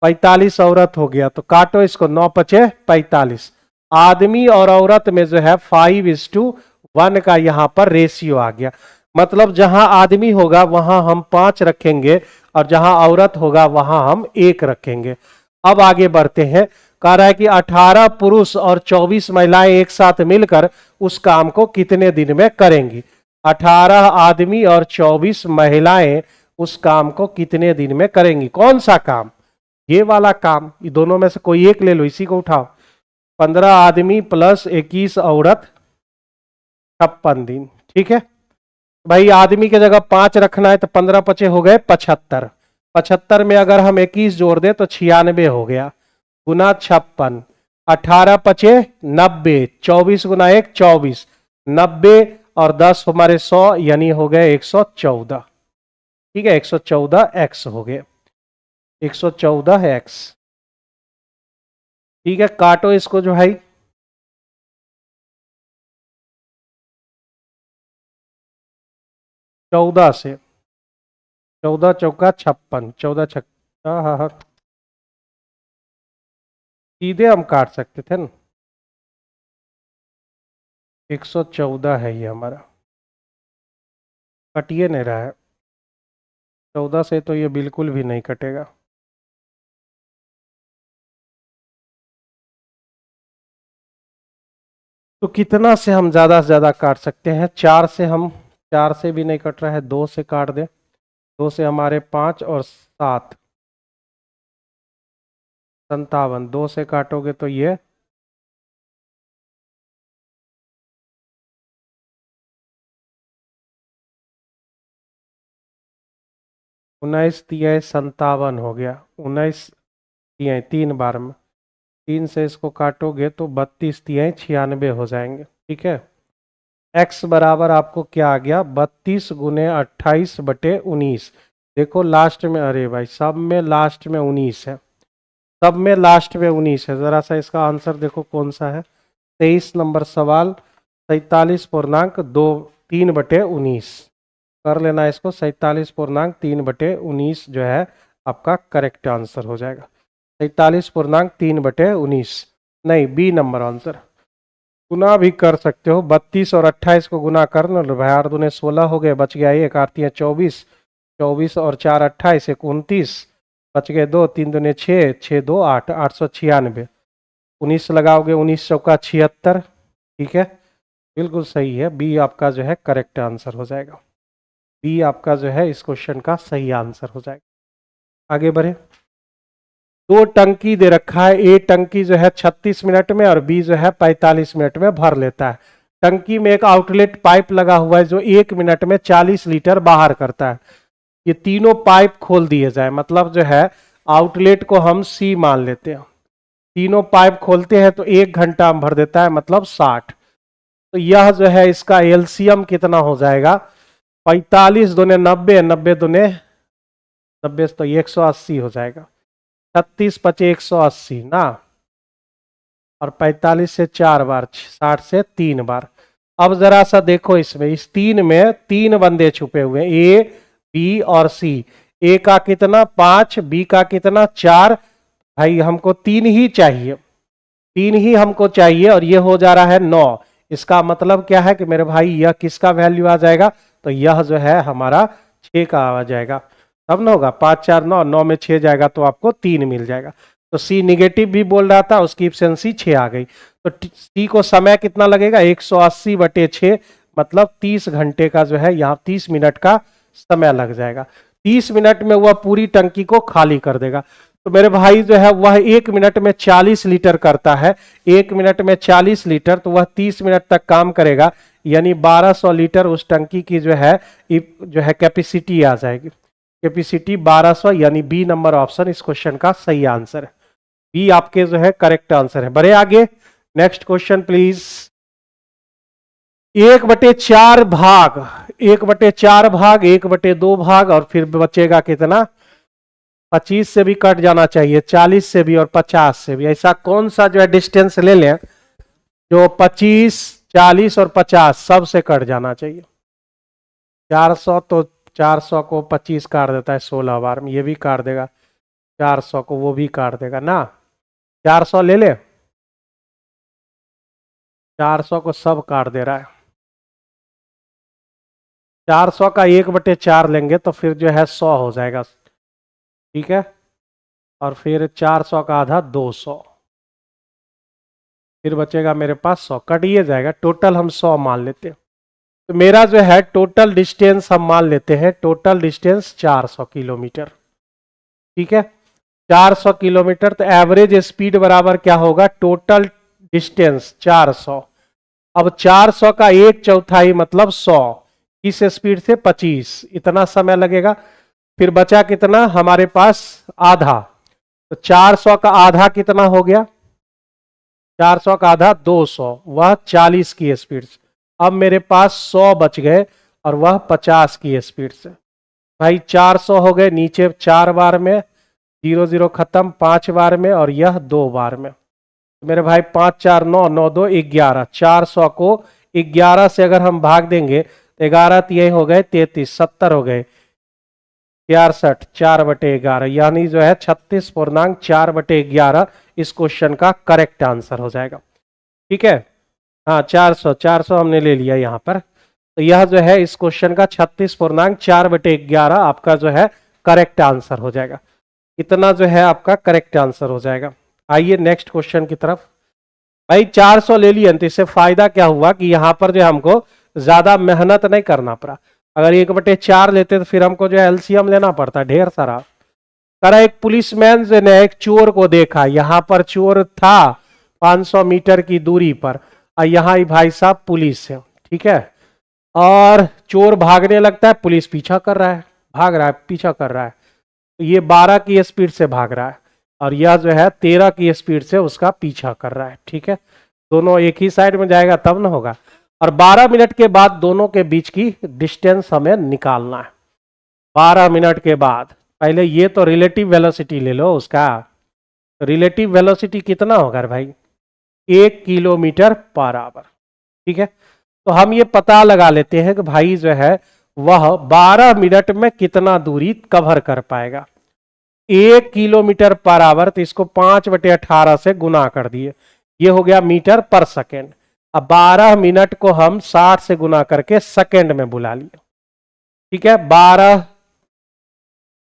Speaker 1: 45 औरत हो गया, तो काटो इसको, 9 पचे 45। आदमी और औरत में जो है 5:1 का यहाँ पर रेशियो आ गया, मतलब जहां आदमी होगा वहां हम 5 रखेंगे और जहां औरत होगा वहां हम 1 रखेंगे। अब आगे बढ़ते हैं, कह रहा है कि 18 पुरुष और 24 महिलाएं एक साथ मिलकर उस काम को कितने दिन में करेंगी। 18 आदमी और 24 महिलाएं उस काम को कितने दिन में करेंगी। कौन सा काम? ये वाला काम। ये दोनों में से कोई एक ले लो, इसी को उठाओ। 15 आदमी प्लस 21 औरत, 56 दिन। ठीक है भाई, आदमी की जगह 5 रखना है तो 15 पचे हो गए 75। 75 में अगर हम 21 जोड़ दें तो 96 हो गया, गुना 56। 18 पचे 90, 24 गुना 1 24, 90 और 10 हमारे 100, यानी हो गए 114। ठीक है, 114 एक्स हो गए, 114 एक्स। ठीक है, काटो इसको जो भाई। 14 से, 14 चौका 56, 14 छक्का, हाँ हाँ, सीधे हम काट सकते थे ना। 114 है ये हमारा, कटिए नहीं रहा है। 14 से तो ये बिल्कुल भी नहीं कटेगा। तो कितना से हम ज्यादा से ज्यादा काट सकते हैं? 4 से हम, 4 से भी नहीं कट रहा है, 2 से काट दे। 2 से हमारे 5 और 7, 57। 2 से काटोगे तो ये 19 तिया 57 हो गया। 19 तिया 3 बार में, 3 से इसको काटोगे तो 32 तिया 96 हो जाएंगे। ठीक है, x बराबर आपको क्या आ गया? 32 गुने 28 बटे 19। देखो लास्ट में, अरे भाई सब में लास्ट में 19 है, सब में लास्ट में 19 है। जरा सा इसका आंसर देखो कौन सा है। 23 नंबर सवाल, 47.23 बटे 19 कर लेना इसको। 47.3 बटे 19 जो है आपका करेक्ट आंसर हो जाएगा। 47.3 बटे 19, नहीं बी नंबर आंसर। गुना भी कर सकते हो, 32 और 28 को गुना कर लो भाई, 8 दूने 16 हो गए, बच गया 1, 8 तिया 24, 24 और 4 28, 29, बच गए 2, 3 दूने 6, 6 2 8, 896। 19 लगाओगे, 19 चौका 76। ठीक है, बिल्कुल सही है, बी आपका जो है करेक्ट आंसर हो जाएगा। बी आपका जो है इस क्वेश्चन का सही आंसर हो जाएगा। आगे बढ़े। 2 टंकी दे रखा है, ए टंकी जो है 36 मिनट में और बी जो है 45 मिनट में भर लेता है। टंकी में एक आउटलेट पाइप लगा हुआ है जो 1 मिनट में 40 लीटर बाहर करता है। ये तीनों पाइप खोल दिए जाए, मतलब जो है आउटलेट को हम सी मान लेते हैं। तीनों पाइप खोलते हैं तो 1 घंटा में भर देता है, मतलब 60। तो यह जो है इसका एलसीएम कितना हो जाएगा? 45 दूने 90, 90 दूने 90 तो 180 हो जाएगा। 36 पचे 180 ना, और 45 से 4 बार, 60 से 3 बार। अब जरा सा देखो इसमें, इस 3 में 3 बंदे छुपे हुए हैं, ए बी और सी। ए का कितना? 5, बी का कितना? 4। भाई हमको 3 ही चाहिए, 3 ही हमको चाहिए, और ये हो जा रहा है 9। इसका मतलब क्या है कि मेरे भाई यह किसका वैल्यू आ जाएगा? तो यह जो है हमारा 6 का आ जाएगा। तब ना होगा 5 4 9, 9 में 6 जाएगा तो आपको 3 मिल जाएगा। तो सी निगेटिव भी बोल रहा था, उसकी एफिशिएंसी 6 आ गई। तो सी को समय कितना लगेगा? 180 बटे 6, मतलब 30 घंटे का जो है यहाँ 30 मिनट का समय लग जाएगा। 30 मिनट में वह पूरी टंकी को खाली कर देगा। तो मेरे भाई जो है वह 1 मिनट में 40 लीटर करता है। 1 मिनट में 40 लीटर, तो वह 30 मिनट तक काम करेगा, यानी 1200 लीटर उस टंकी की जो है कैपेसिटी आ जाएगी। कैपेसिटी 1200, यानी बी नंबर ऑप्शन इस क्वेश्चन का सही आंसर है। बी आपके जो है करेक्ट आंसर है। बढ़े आगे, नेक्स्ट क्वेश्चन प्लीज। 1/4 भाग, 1/4 भाग, 1/2 भाग, और फिर बचेगा कितना? 25 से भी कट जाना चाहिए, 40 से भी और 50 से भी। ऐसा कौन सा जो है डिस्टेंस ले लें जो 25, 40 और 50 सब से कट जाना चाहिए। 400, तो 400 को 25 काट देता है 16 बार में, ये भी काट देगा। 400 को वो भी काट देगा ना, 400 ले ले, 400 को सब काट दे रहा है। 400 का 1/4 लेंगे तो फिर जो है 100 हो जाएगा। ठीक है, और फिर 400 का आधा 200, फिर बचेगा मेरे पास 100, कटिए जाएगा, टोटल हम 100 मान लेते हैं। तो मेरा जो है टोटल डिस्टेंस हम मान लेते हैं, टोटल डिस्टेंस 400 किलोमीटर। ठीक है, 400 किलोमीटर। तो एवरेज स्पीड बराबर क्या होगा, टोटल डिस्टेंस 400। अब 400 का 1/4 मतलब 100, इस स्पीड से 25, इतना समय लगेगा। फिर बचा कितना हमारे पास, आधा। तो 400 का आधा कितना हो गया, 400 का आधा 200, वह 40 की स्पीड से। अब मेरे पास 100 बच गए और वह 50 की स्पीड से। भाई 400 हो गए नीचे 4 बार में, 0 0 खत्म 5 बार में, और यह 2 बार में। तो मेरे भाई 5 4 9, 9 2 11, 400 को 11 से अगर हम भाग देंगे तो 11 ये हो गए 33, 70 हो गए, 66, 4/11, यानी जो है 36.4/11 इस क्वेश्चन का करेक्ट आंसर हो जाएगा। ठीक है, हाँ 400 हमने ले लिया यहाँ पर। तो यह जो है इस क्वेश्चन का 36.4/11 आपका जो है करेक्ट आंसर हो जाएगा। इतना जो है आपका करेक्ट आंसर हो जाएगा। आइए नेक्स्ट क्वेश्चन की तरफ। भाई 400 ले लिया, तो इससे फायदा क्या हुआ कि यहाँ पर जो हमको ज्यादा मेहनत नहीं करना पड़ा। अगर 1/4 लेते तो फिर हमको जो है एलसीएम लेना पड़ता ढेर सारा। करा एक पुलिसमैन ने एक चोर को देखा, यहाँ पर चोर था 500 मीटर की दूरी पर, और यहाँ भाई साहब पुलिस है। ठीक है, और चोर भागने लगता है, पुलिस पीछा कर रहा है, भाग रहा है, पीछा कर रहा है। तो ये 12 की स्पीड से भाग रहा है और यह जो है 13 की स्पीड से उसका पीछा कर रहा है। ठीक है, दोनों एक ही साइड में जाएगा तब ना होगा। और 12 मिनट के बाद दोनों के बीच की डिस्टेंस हमें निकालना है। 12 मिनट के बाद पहले ये तो रिलेटिव वेलोसिटी ले लो उसका। रिलेटिव वेलोसिटी कितना होगा भाई, 1 किलोमीटर पर आवर। ठीक है, तो हम ये पता लगा लेते हैं कि भाई जो है वह 12 मिनट में कितना दूरी कवर कर पाएगा। 1 किलोमीटर पर आवर, तो इसको 5/18 से गुना कर दिए, ये हो गया मीटर पर सेकेंड। अब 12 मिनट को हम 60 से गुना करके सेकेंड में बुला लिए। ठीक है, 12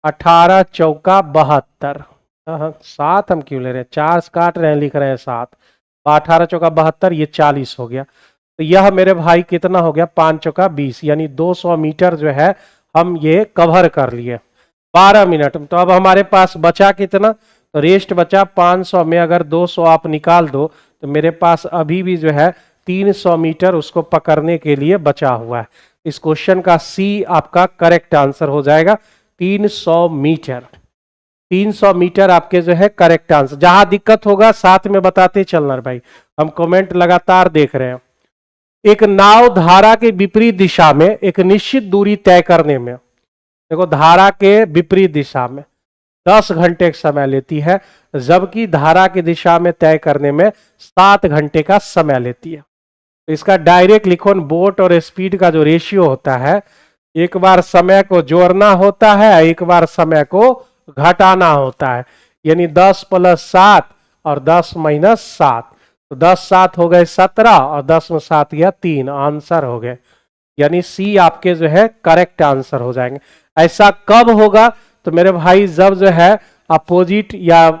Speaker 1: 18 चौका 72, 7 हम क्यों ले रहे हैं, 4 काट रहे हैं, लिख रहे हैं 7, 18 चौका 72, ये 40 हो गया। तो यह मेरे भाई कितना हो गया, 5 चौका 20, यानी 200 मीटर जो है हम ये कवर कर लिए 12 मिनट में। तो अब हमारे पास बचा कितना, तो रेस्ट बचा 500 में अगर 200 आप निकाल दो तो मेरे पास अभी भी जो है 300 मीटर उसको पकड़ने के लिए बचा हुआ है। इस क्वेश्चन का सी आपका करेक्ट आंसर हो जाएगा, 300 मीटर। 300 मीटर आपके जो है करेक्ट आंसर। जहां दिक्कत होगा साथ में बताते चलना भाई, हम कमेंट लगातार देख रहे हैं। एक नाव धारा के विपरीत दिशा में एक निश्चित दूरी तय करने में, देखो धारा के विपरीत दिशा में 10 घंटे का समय लेती है, जबकि धारा की दिशा में तय करने में 7 घंटे का समय लेती है। तो इसका डायरेक्ट लिखो, बोट और स्पीड का जो रेशियो होता है, एक बार समय को जोड़ना होता है, एक बार समय को घटाना होता है। यानी 10 + 7 और 10 - 7, तो 10 7 हो गए 17 और 10 में 7 गया 3, आंसर हो गए। यानी सी आपके जो है करेक्ट आंसर हो जाएंगे। ऐसा कब होगा, तो मेरे भाई जब जो है अपोजिट या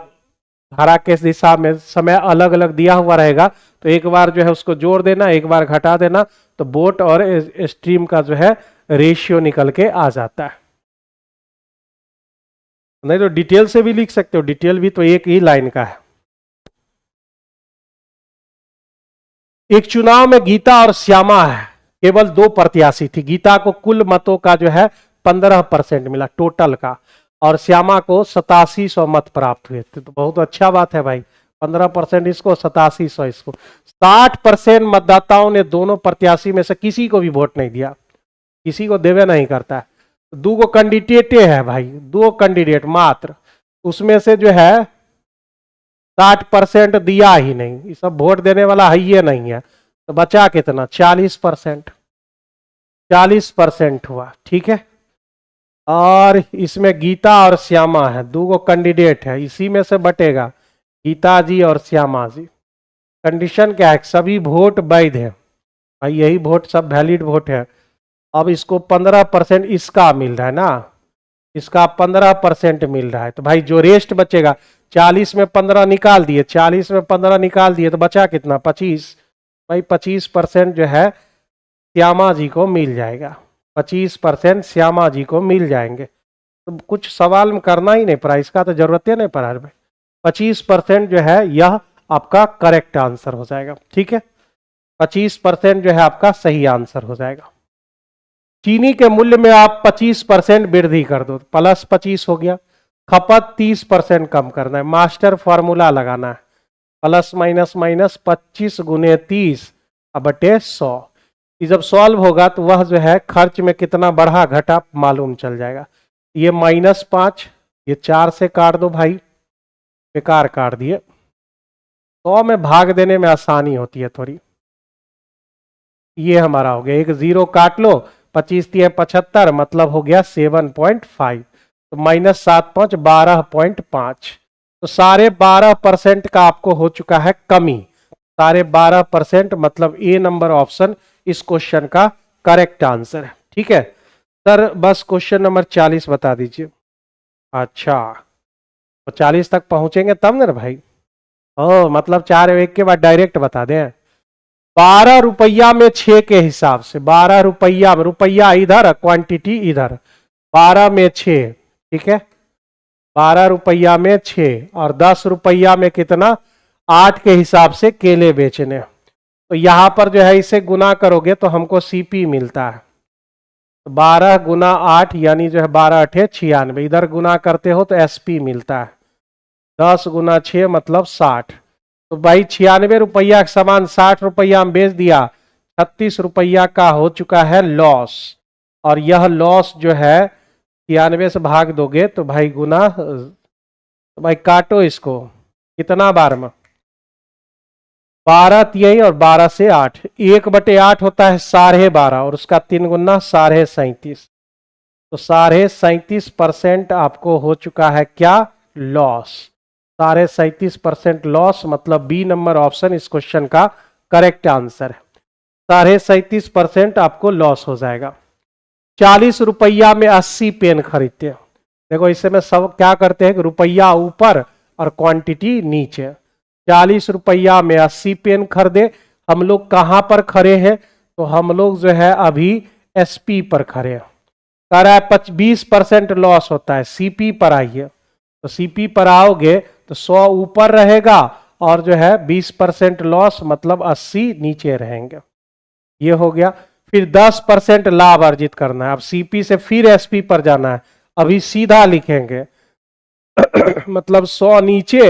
Speaker 1: धारा के दिशा में समय अलग अलग दिया हुआ रहेगा, तो एक बार जो है उसको जोड़ देना, एक बार घटा देना, तो बोट और स्ट्रीम का जो है रेशियो निकल के आ जाता है। नहीं तो डिटेल से भी लिख सकते हो, डिटेल भी तो एक ही लाइन का है। एक चुनाव में गीता और श्यामा है, केवल 2 प्रत्याशी थी। गीता को कुल मतों का जो है 15% मिला टोटल का, और श्यामा को 8700 मत प्राप्त हुए थे। तो बहुत अच्छा बात है भाई, 15% इसको, 8700 इसको। 60% मतदाताओं ने दोनों प्रत्याशी में से किसी को भी वोट नहीं दिया, किसी को देवे नहीं करता है। 2 कैंडिडेट है भाई, 2 कैंडिडेट मात्र, उसमें से जो है 60% दिया ही नहीं, ये सब वोट देने वाला है ये नहीं है। तो बचा कितना, 40%, 40% हुआ। ठीक है, और इसमें गीता और श्यामा है, 2 कैंडिडेट है, इसी में से बटेगा गीता जी और श्यामा जी। कंडीशन क्या है, सभी वोट वैध है भाई, यही वोट सब वैलिड वोट है। अब इसको 15% इसका मिल रहा है ना, इसका 15% मिल रहा है। तो भाई जो रेस्ट बचेगा, 40 में 15 निकाल दिए, 40 में 15 निकाल दिए तो बचा कितना, 25। भाई 25% जो है श्यामा जी को मिल जाएगा, 25% श्यामा जी को मिल जाएंगे। तो कुछ सवाल में करना ही नहीं पड़ा, इसका तो जरूरत ही नहीं पड़ा भाई। 25% जो है यह आपका करेक्ट आंसर हो जाएगा। ठीक है, 25% जो है आपका सही आंसर हो जाएगा। चीनी के मूल्य में आप 25% वृद्धि कर दो, प्लस 25 हो गया। खपत 30% कम करना है, मास्टर फॉर्मूला लगाना है, प्लस माइनस माइनस 25 गुने 30 बटे 100। जब सॉल्व होगा तो वह जो है खर्च में कितना बढ़ा घटा मालूम चल जाएगा। ये -5, ये 4 से काट दो भाई, बेकार काट दिए। 100 में भाग देने में आसानी होती है थोड़ी। ये हमारा हो गया, एक 0 काट लो, 25 × 75 मतलब हो गया 7.5, तो -7 × 5 12.5। तो 12.5% का आपको हो चुका है कमी। 12.5% मतलब ए नंबर ऑप्शन इस क्वेश्चन का करेक्ट आंसर है। ठीक है सर, बस क्वेश्चन नंबर 40 बता दीजिए। अच्छा, तो 40 तक पहुंचेंगे तब ना भाई। ओ मतलब 4 एक के बाद डायरेक्ट बता दें। 12 रुपया में 6 के हिसाब से, 12 रुपया में, रुपया इधर क्वांटिटी इधर, 12 में 6। ठीक है, 12 रुपया में 6 और 10 रुपया में कितना, 8 के हिसाब से केले बेचने। तो यहां पर जो है इसे गुना करोगे तो हमको सीपी मिलता है। 12 गुना 8 यानी जो है 12 8 96, इधर गुना करते हो तो एसपी मिलता है। 10 गुना 6 मतलब 60। तो भाई 96 रुपया का सामान 60 रुपया में बेच दिया, 36 रुपया का हो चुका है लॉस। और यह लॉस जो है 96 से भाग दोगे तो भाई गुना, तो भाई काटो इसको कितना बार में, 12 यही और 12 से 8, 1/8 होता है 12.5 और उसका 3 गुना 37.5। तो 37.5% आपको हो चुका है क्या, लॉस। 37.5% लॉस मतलब बी नंबर ऑप्शन इस क्वेश्चन का करेक्ट आंसर है। 37.5% आपको लॉस हो जाएगा। 40 रुपया में 80 पेन खरीदते हैं। देखो इससे में सब क्या करते हैं कि रुपया ऊपर और क्वांटिटी नीचे। 40 रुपया में 80 पेन खरीदे। हम लोग कहां पर खड़े हैं, तो हम लोग जो है अभी एसपी पर खड़े हैं। कह रहा है 20% लॉस होता है, सीपी पर आइए। तो सीपी पर आओगे तो 100 ऊपर रहेगा और जो है 20% लॉस मतलब 80 नीचे रहेंगे। ये हो गया। फिर 10% लाभ अर्जित करना है। अब सीपी से फिर एसपी पर जाना है, अभी सीधा लिखेंगे मतलब 100 नीचे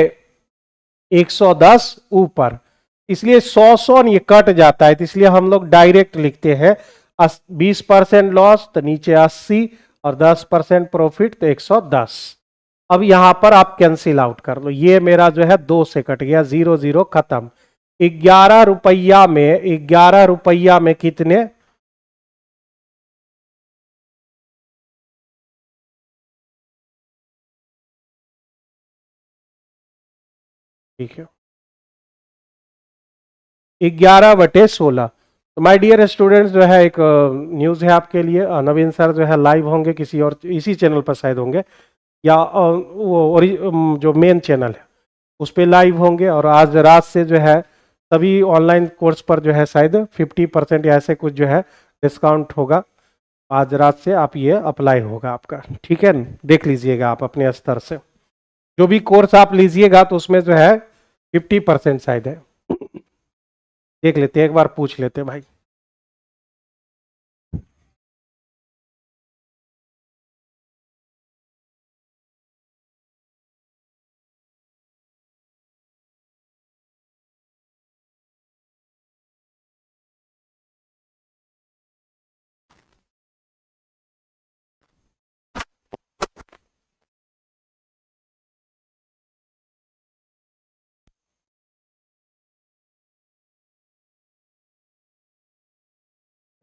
Speaker 1: 110 ऊपर, इसलिए 100 ये कट जाता है, तो इसलिए हम लोग डायरेक्ट लिखते हैं 20% लॉस तो नीचे 80 और 10% प्रॉफिट तो 110। अब यहां पर आप कैंसिल आउट कर लो, ये मेरा जो है 2 से कट गया, 0 0 खत्म। 11 रुपया में, 11 रुपया में कितने, ठीक है 11/16। तो माय डियर स्टूडेंट्स जो है एक न्यूज़ है आपके लिए, नवीन सर जो है लाइव होंगे किसी और इसी चैनल पर शायद होंगे, या वो जो मेन चैनल है उस पर लाइव होंगे। और आज रात से जो है सभी ऑनलाइन कोर्स पर जो है शायद 50% या ऐसे कुछ जो है डिस्काउंट होगा। आज रात से आप ये अप्लाई होगा आपका, ठीक है, देख लीजिएगा आप अपने स्तर से। जो भी कोर्स आप लीजिएगा तो उसमें जो है 50% शायद है, देख लेते एक बार पूछ लेते भाई।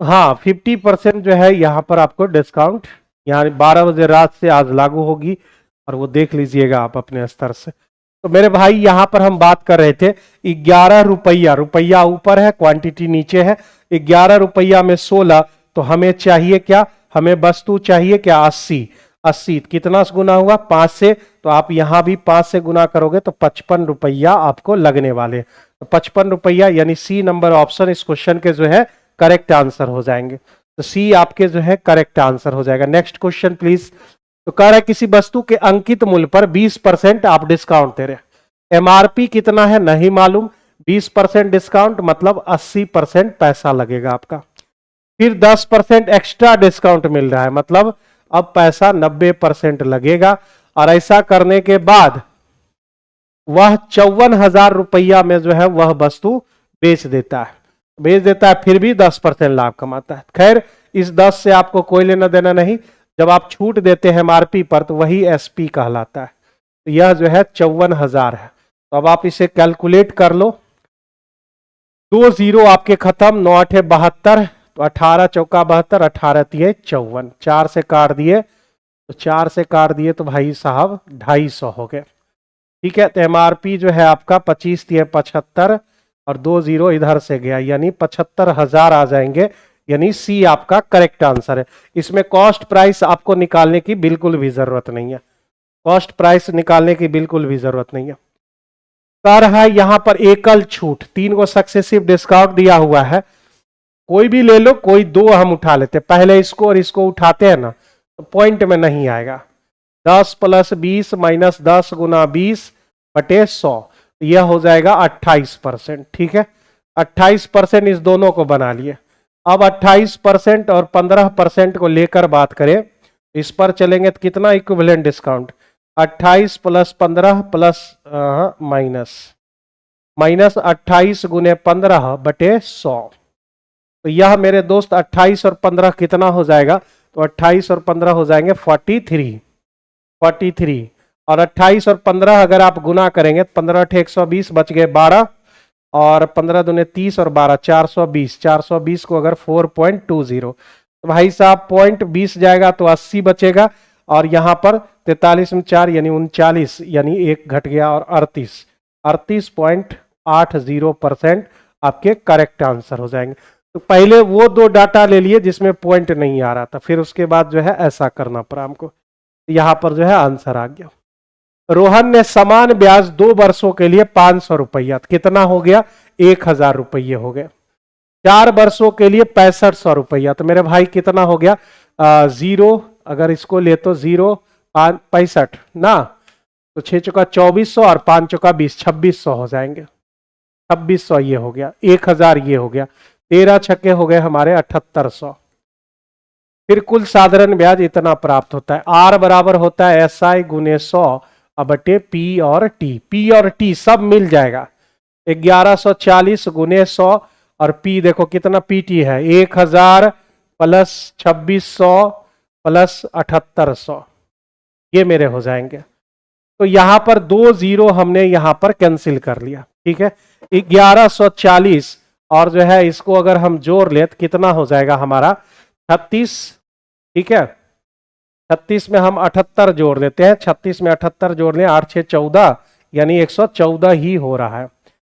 Speaker 1: हाँ 50% जो है यहाँ पर आपको डिस्काउंट, यहाँ 12 बजे रात से आज लागू होगी, और वो देख लीजिएगा आप अपने स्तर से। तो मेरे भाई यहाँ पर हम बात कर रहे थे 11 रुपया, रुपया ऊपर है क्वांटिटी नीचे है। 11 रुपया में 16, तो हमें चाहिए क्या, हमें वस्तु चाहिए क्या 80, 80 कितना से गुना हुआ 5 से, तो आप यहां भी 5 से गुना करोगे तो 55 रुपया आपको लगने वाले। तो 55 रुपया यानी सी नंबर ऑप्शन इस क्वेश्चन के जो है करेक्ट आंसर हो जाएंगे। तो सी आपके जो है करेक्ट आंसर हो जाएगा। Next question please. तो कह रहा है किसी वस्तु के अंकित मूल्य पर 20% आप डिस्काउंट दे रहे हैं। एमआरपी कितना है नहीं मालूम, 20% डिस्काउंट मतलब 80% पैसा लगेगा आपका। फिर 10% एक्स्ट्रा डिस्काउंट मिल रहा है मतलब अब पैसा 90% लगेगा। और ऐसा करने के बाद वह 54,000 रुपया में जो है वह वस्तु बेच देता है, फिर भी 10% लाभ कमाता है। खैर इस 10 से आपको कोई लेना देना नहीं, जब आप छूट देते हैं एमआरपी पर तो वही एसपी कहलाता है। तो यह जो है 54,000 है। तो अब आप इसे कैलकुलेट कर लो, 2 जीरो आपके खत्म, 9 8 72, तो 18 चौका 72, 18 तिये 54, 4 से काट दिए तो 4 से काट दिए तो भाई साहब 250 हो गए। ठीक है, तो एमआरपी जो है आपका 25 तिये 75 और 2 जीरो इधर से गया यानी 75,000 आ जाएंगे, यानी सी आपका करेक्ट आंसर है। इसमें कॉस्ट प्राइस आपको निकालने की बिल्कुल भी जरूरत नहीं है, कॉस्ट प्राइस निकालने की बिल्कुल भी जरूरत नहीं है। कह रहा है यहां पर एकल छूट, 3 को सक्सेसिव डिस्काउंट दिया हुआ है, कोई भी ले लो, कोई 2 हम उठा लेते, पहले इसको और इसको उठाते हैं ना तो पॉइंट में नहीं आएगा। 10 + 20 - 10 × 20 / 100, यह हो जाएगा 28%। ठीक है, 28% इस दोनों को बना लिए। अब 28% और 15% को लेकर बात करें, इस पर चलेंगे तो कितना इक्विवेलेंट डिस्काउंट, 28 + 15 माइनस 28 × 15 / 100। तो यह मेरे दोस्त 28 और 15 कितना हो जाएगा, तो 28 और 15 हो जाएंगे 43 और 28 और 15 अगर आप गुना करेंगे तो 15 × 120 बच गए 12 और 15 दूने 30 और 12 420 को अगर 4.20 तो भाई साहब 0.20 जाएगा तो 80 बचेगा और यहां पर 43 में 4 यानी 39 यानी 1 घट गया और 38.80% आपके करेक्ट आंसर हो जाएंगे। तो पहले वो 2 डाटा ले लिए जिसमें पॉइंट नहीं आ रहा था, फिर उसके बाद जो है ऐसा करना पड़ा हमको, यहां पर जो है आंसर आ गया। रोहन ने समान ब्याज 2 वर्षों के लिए 500 रुपया, कितना हो गया 1,000 रुपये हो गए। 4 वर्षों के लिए 6500 रुपया, तो मेरे भाई कितना हो गया 0, अगर इसको ले तो 0 5 65 ना, तो 6 चौका 2400 और 5 चौका 20 2600 हो जाएंगे। 2600 ये हो गया, 1000 ये हो गया, 13 छक्के हो गए हमारे 7800। फिर कुल साधारण ब्याज इतना प्राप्त होता है। आर बराबर होता है SI × 100 बटे P और T सब मिल जाएगा। 1140 × 100 और P देखो कितना PT है 1000 + 2600 + 7800, ये मेरे हो जाएंगे। तो यहां पर 2 जीरो हमने यहां पर कैंसिल कर लिया। ठीक है, 1140 और जो है इसको अगर हम जोड़ ले तो कितना हो जाएगा हमारा 36। ठीक है, 36 में हम 78 जोड़ देते हैं, 36 में 78 जोड़ लें 8 6 14 यानी 114 ही हो रहा है।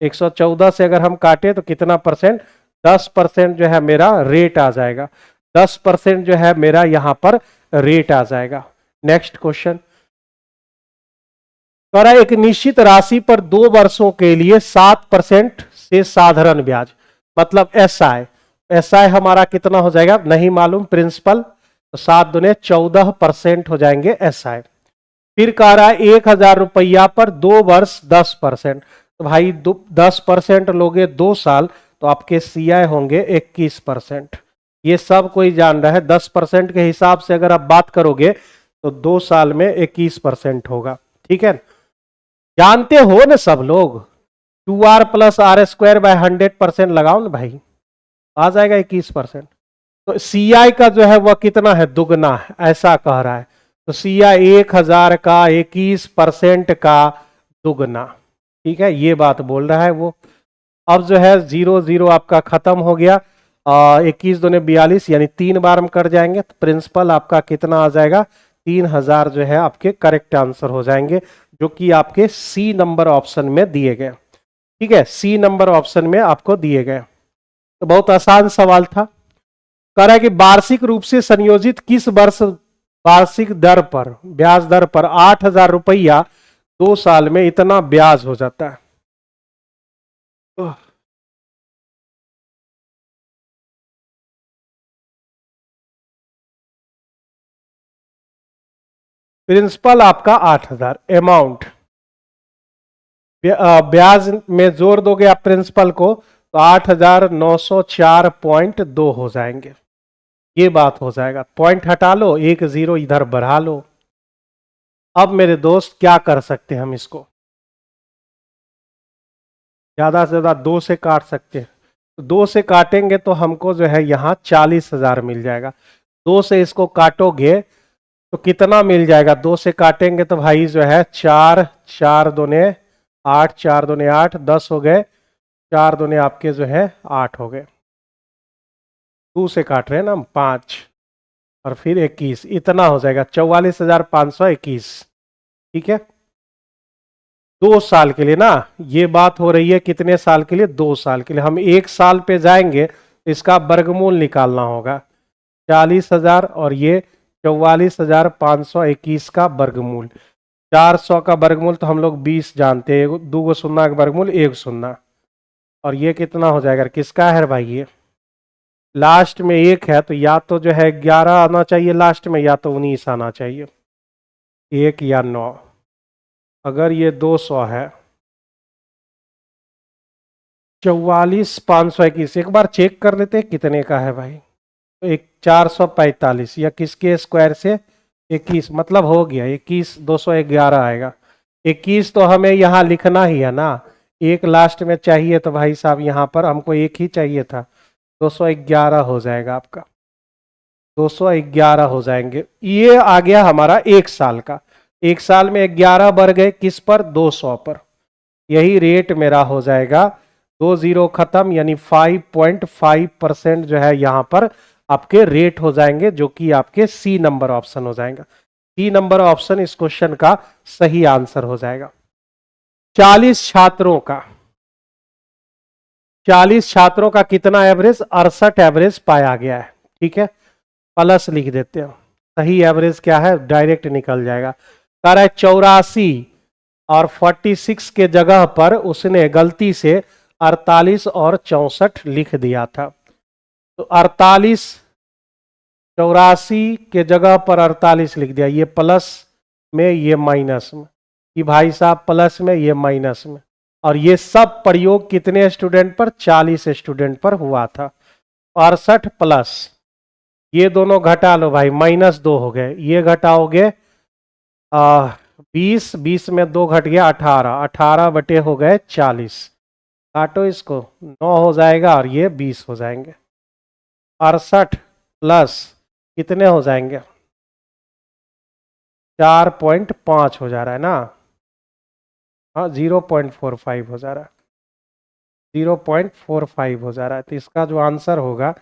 Speaker 1: 114 से अगर हम काटे तो कितना परसेंट, 10% जो है मेरा रेट आ जाएगा, 10% जो है मेरा यहां पर रेट आ जाएगा। नेक्स्ट क्वेश्चन, एक निश्चित राशि पर 2 वर्षों के लिए 7% से साधारण ब्याज मतलब SI हमारा कितना हो जाएगा नहीं मालूम, प्रिंसिपल, तो 7 दूने 14% हो जाएंगे SI। फिर कह रहा है 1,000 रुपया पर 2 वर्ष 10%, तो भाई 10% लोगे 2 साल तो आपके CI होंगे 21%। ये सब कोई जान रहा है, 10% के हिसाब से अगर आप बात करोगे तो 2 साल में 21% होगा। ठीक है, जानते हो ना सब लोग, 2R + R² / 100% लगाओ ना भाई, आ जाएगा 21%। तो CI का जो है वह कितना है दुगना है, ऐसा कह रहा है। तो CI 1000 का 21% का दुगना। ठीक है, ये बात बोल रहा है वो। अब जो है 0 0 आपका खत्म हो गया, 21 दूने 42 यानी 3 बार हम कर जाएंगे, तो प्रिंसिपल आपका कितना आ जाएगा 3000 जो है आपके करेक्ट आंसर हो जाएंगे, जो कि आपके C नंबर ऑप्शन में दिए गए। ठीक है, C नंबर ऑप्शन में आपको दिए गए। तो बहुत आसान सवाल था। कह रहा है कि वार्षिक रूप से संयोजित किस वर्ष वार्षिक दर पर, ब्याज दर पर 8,000 रुपया 2 साल में इतना ब्याज हो जाता है। प्रिंसिपल आपका 8,000, अमाउंट ब्याज में जोड़ दोगे आप प्रिंसिपल को तो 8,904.2 हो जाएंगे। ये बात हो जाएगा, पॉइंट हटा लो, 1 0 इधर बढ़ा लो। अब मेरे दोस्त क्या कर सकते हैं हम इसको, ज्यादा से ज्यादा 2 से काट सकते हैं। तो 2 से काटेंगे तो हमको जो है यहाँ 40,000 मिल जाएगा। 2 से इसको काटोगे तो कितना मिल जाएगा, 2 से काटेंगे तो भाई जो है 4 4 दूने 8, 4 दूने 8, 10 हो गए, 4 दूने आपके जो है 8 हो गए। 2 से काट रहे हैं ना हम, 5 और फिर 21, इतना हो जाएगा 44,521। ठीक है, 2 साल के लिए ना, ये बात हो रही है कितने साल के लिए, 2 साल के लिए। हम 1 साल पे जाएंगे तो इसका वर्गमूल निकालना होगा, 40,000 और ये 44,521 का वर्गमूल। 400 का वर्गमूल तो हम लोग 20 जानते हैं, 2 शून्य का वर्गमूल 1 शून्य, और ये कितना हो जाएगा, किसका है भाई, ये लास्ट में 1 है तो या तो जो है 11 आना चाहिए लास्ट में, या तो 19 आना चाहिए, 1 या 9। अगर ये 200 है, 44,521, एक बार चेक कर लेते हैं कितने का है भाई। तो एक 445 या किसके स्क्वायर से 21, मतलब हो गया 21, 211 आएगा। 21 तो हमें यहाँ लिखना ही है ना, 1 लास्ट में चाहिए तो भाई साहब यहाँ पर हमको 1 ही चाहिए था, 211 हो जाएगा आपका, 211 हो जाएंगे। ये आ गया हमारा 1 साल का। 1 साल में 11 बढ़ गए किस पर, 200 पर। यही रेट मेरा हो जाएगा, 2 0 खत्म, यानी 5.5% जो है यहाँ पर आपके रेट हो जाएंगे, जो कि आपके सी नंबर ऑप्शन हो जाएगा। सी नंबर ऑप्शन इस क्वेश्चन का सही आंसर हो जाएगा। 40 छात्रों का, 40 छात्रों का कितना एवरेज, 68 एवरेज पाया गया है। ठीक है, प्लस लिख देते हैं, सही एवरेज क्या है डायरेक्ट निकल जाएगा। कह रहा है 84 और 46 के जगह पर उसने गलती से 48 और 64 लिख दिया था। तो 48, 84 के जगह पर 48 लिख दिया, ये प्लस में ये माइनस में, कि भाई साहब प्लस में ये माइनस में, और ये सब प्रयोग कितने स्टूडेंट पर, 40 स्टूडेंट पर हुआ था। 68 प्लस ये दोनों घटा लो भाई, -2 हो गए, ये घटाओगे 20, 20 में 2 घट गया 18, 18 बटे हो गए 40, काटो इसको, 9 हो जाएगा और ये 20 हो जाएंगे। 68 प्लस कितने हो जाएंगे, 4.5 हो जा रहा है ना, हाँ 0.45 हो जा रहा है, 0.45 हो जा रहा है। तो इसका जो आंसर होगा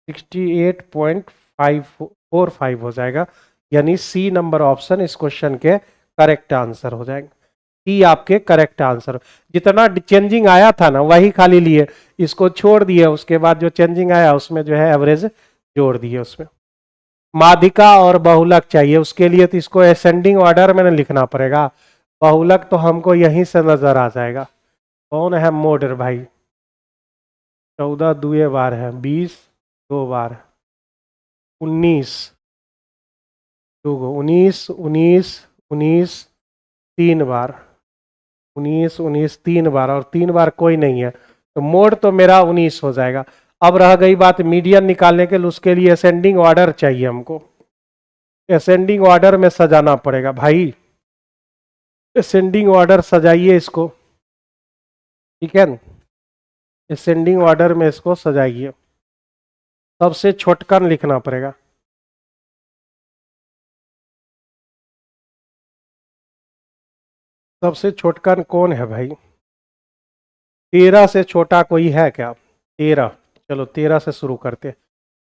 Speaker 1: 68.545 हो जाएगा, यानी सी नंबर ऑप्शन इस क्वेश्चन के करेक्ट आंसर हो जाएंगे। सी आपके करेक्ट आंसर, जितना चेंजिंग आया था ना वही खाली लिए, इसको छोड़ दिए, उसके बाद जो चेंजिंग आया उसमें जो है एवरेज जोड़ दिए उसमें। माध्यिका और बहुलक चाहिए, उसके लिए तो इसको असेंडिंग ऑर्डर में लिखना पड़ेगा। बहुलक तो हमको यहीं से नजर आ जाएगा। कौन है मोडर भाई, 14 दुए बार है, 20 2 बार, 19 2 19 19 19 3 बार, 19 19 3 बार, और 3 बार कोई नहीं है, तो मोड तो मेरा 19 हो जाएगा। अब रह गई बात मीडियन निकालने के लिए, उसके लिए असेंडिंग ऑर्डर चाहिए हमको, असेंडिंग ऑर्डर में सजाना पड़ेगा भाई, असेंडिंग ऑर्डर सजाइए इसको, ठीक है, असेंडिंग ऑर्डर में इसको सजाइए। सबसे छोटकन लिखना पड़ेगा, सबसे छोटकन कौन है भाई, 13 से छोटा कोई है क्या, 13, चलो 13 से शुरू करते।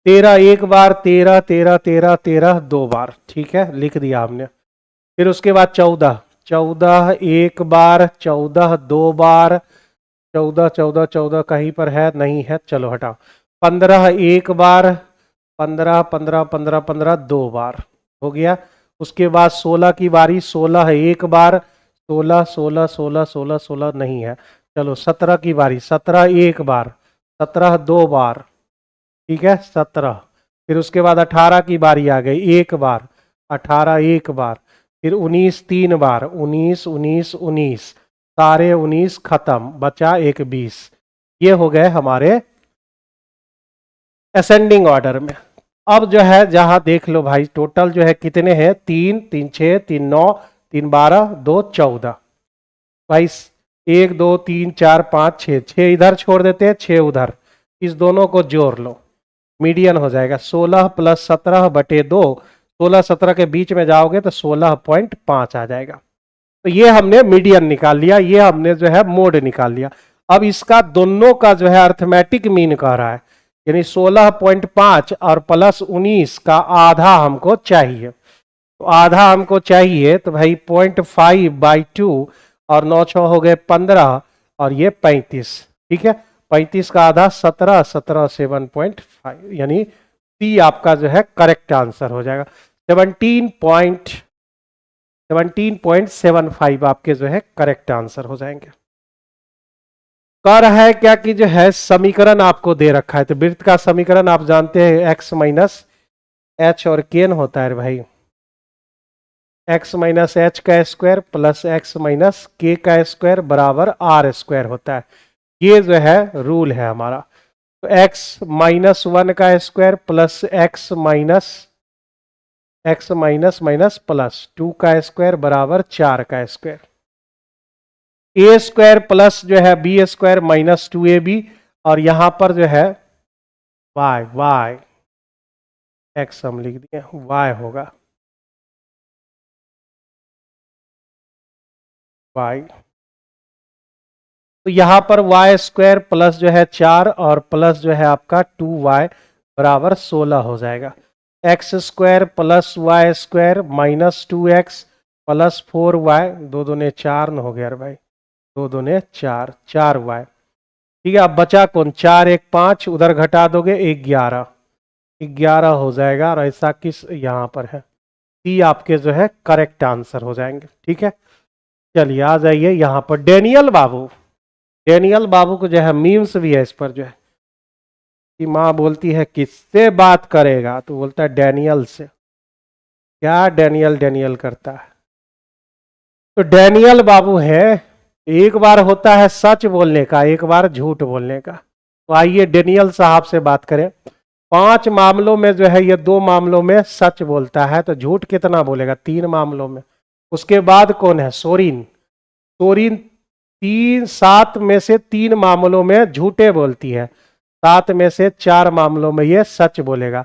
Speaker 1: 13 1 बार, 13 13 13 13 2 बार, ठीक है लिख दिया हमने। फिर उसके बाद 14, 14 1 बार, 14 2 बार, 14 14 14 कहीं पर है नहीं है, चलो हटाओ। 15 1 बार, 15 15 15 15 2 बार, हो गया। उसके बाद 16 की बारी, 16 है एक बार, 16 16 16 16 16 नहीं है। चलो 17 की बारी, 17 एक बार, 17 दो बार, ठीक है 17। फिर उसके बाद 18 की बारी आ गई, एक बार, 18 एक बार। फिर 19 तीन बार, 19 19 19, सारे 19 खत्म, बचा एक 20। ये हो गए हमारे असेंडिंग ऑर्डर में। अब जो है जहां देख लो भाई, टोटल जो है कितने हैं, 3 3 6 3 9 3 12 2 14 भाई। 1 2 3 4 5 6, 6 इधर छोड़ देते हैं, 6 उधर, इस दोनों को जोड़ लो, मीडियन हो जाएगा 16 प्लस 17 बटे 2। 16 17 के बीच में जाओगे तो 16.5 आ जाएगा। तो ये हमने मीडियन निकाल लिया, ये हमने जो है मोड निकाल लिया। अब इसका दोनों का जो है अर्थमेटिक मीन कह रहा है, यानी 16.5 और प्लस 19 का आधा हमको चाहिए। तो आधा हमको चाहिए तो भाई 0.5/2 और 9 6 हो गए 15 और ये 35, ठीक है। 35 का आधा 17, 17 7.5, यानी सी आपका जो है करेक्ट आंसर हो जाएगा। 17.75 आपके जो है करेक्ट आंसर हो जाएंगे। कह रहा है क्या कि जो है समीकरण आपको दे रखा है, तो वृत्त का समीकरण आप जानते हैं x माइनस एच और केन होता है भाई, x माइनस एच का स्क्वायर प्लस x माइनस के का स्क्वायर बराबर आर स्क्वायर होता है। ये जो है रूल है हमारा। तो x माइनस 1 का square plus x minus minus plus 2 का स्क्वायर बराबर 4 का स्क्वायर। ए स्क्वायर प्लस जो है बी स्क्वायर माइनस 2ab, और यहां पर जो है y x हम लिख दिए, y होगा y। तो यहां पर y स्क्वायर प्लस जो है 4 और प्लस जो है आपका 2y बराबर 16 हो जाएगा। X square plus y square minus 2x plus 4y, दो दूने 4 न हो गया भाई, दो दूने 4, 4y, ठीक है। अब बचा कौन, 4 1 5, उधर घटा दोगे 11, 11 हो जाएगा। और ऐसा किस यहाँ पर है, सी आपके जो है करेक्ट आंसर हो जाएंगे, ठीक है। चलिए आ जाइए यहाँ पर डेनियल बाबू। डेनियल बाबू को जो है मीम्स भी है इस पर जो है, कि माँ बोलती है किससे बात करेगा, तो बोलता है डेनियल से। क्या डेनियल डेनियल करता है। तो डेनियल बाबू है, एक बार होता है सच बोलने का, एक बार झूठ बोलने का। तो आइए डेनियल साहब से बात करें। 5 मामलों में जो है ये 2 मामलों में सच बोलता है, तो झूठ कितना बोलेगा, 3 मामलों में। उसके बाद कौन है, सोरिन। सोरिन 7 में से 3 मामलों में झूठे बोलती है, 7 में से 4 मामलों में ये सच बोलेगा,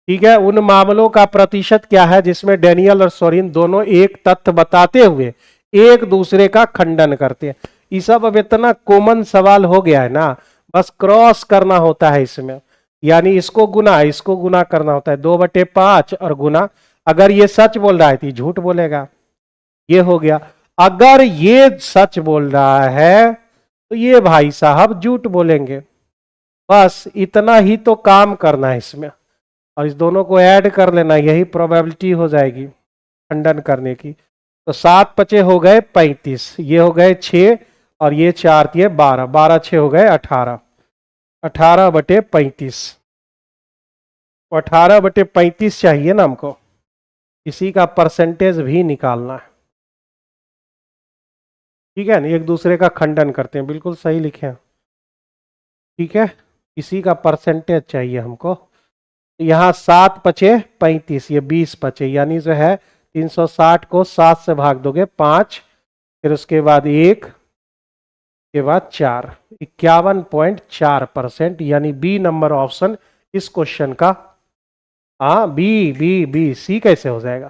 Speaker 1: ठीक है। उन मामलों का प्रतिशत क्या है जिसमें डेनियल और सोरिन दोनों एक तथ्य बताते हुए एक दूसरे का खंडन करते हैं। ये सब अब इतना कॉमन सवाल हो गया है ना, बस क्रॉस करना होता है इसमें, यानी इसको गुना करना होता है, 2/5 और गुना। अगर ये सच बोल रहा है तो झूठ बोलेगा, ये हो गया। अगर ये सच बोल रहा है तो ये भाई साहब झूठ बोलेंगे। बस इतना ही तो काम करना है इसमें, और इस दोनों को ऐड कर लेना, यही प्रोबेबिलिटी हो जाएगी खंडन करने की। तो 7 5 हो गए 35, ये हो गए 6 और ये 4 दिए 12, 12 6 हो गए 18, 18/35। 18/35 चाहिए ना हमको, इसी का परसेंटेज भी निकालना है, ठीक है ना। एक दूसरे का खंडन करते हैं, बिल्कुल सही लिखे हैं, ठीक है। इसी का परसेंटेज चाहिए हमको। यहाँ 7 5 35, ये 20 बचे, यानी जो है 360 को 7 से भाग दोगे 5, फिर उसके बाद 1 के बाद 4, 51.4%, यानी बी नंबर ऑप्शन इस क्वेश्चन का। हाँ बी सी कैसे हो जाएगा,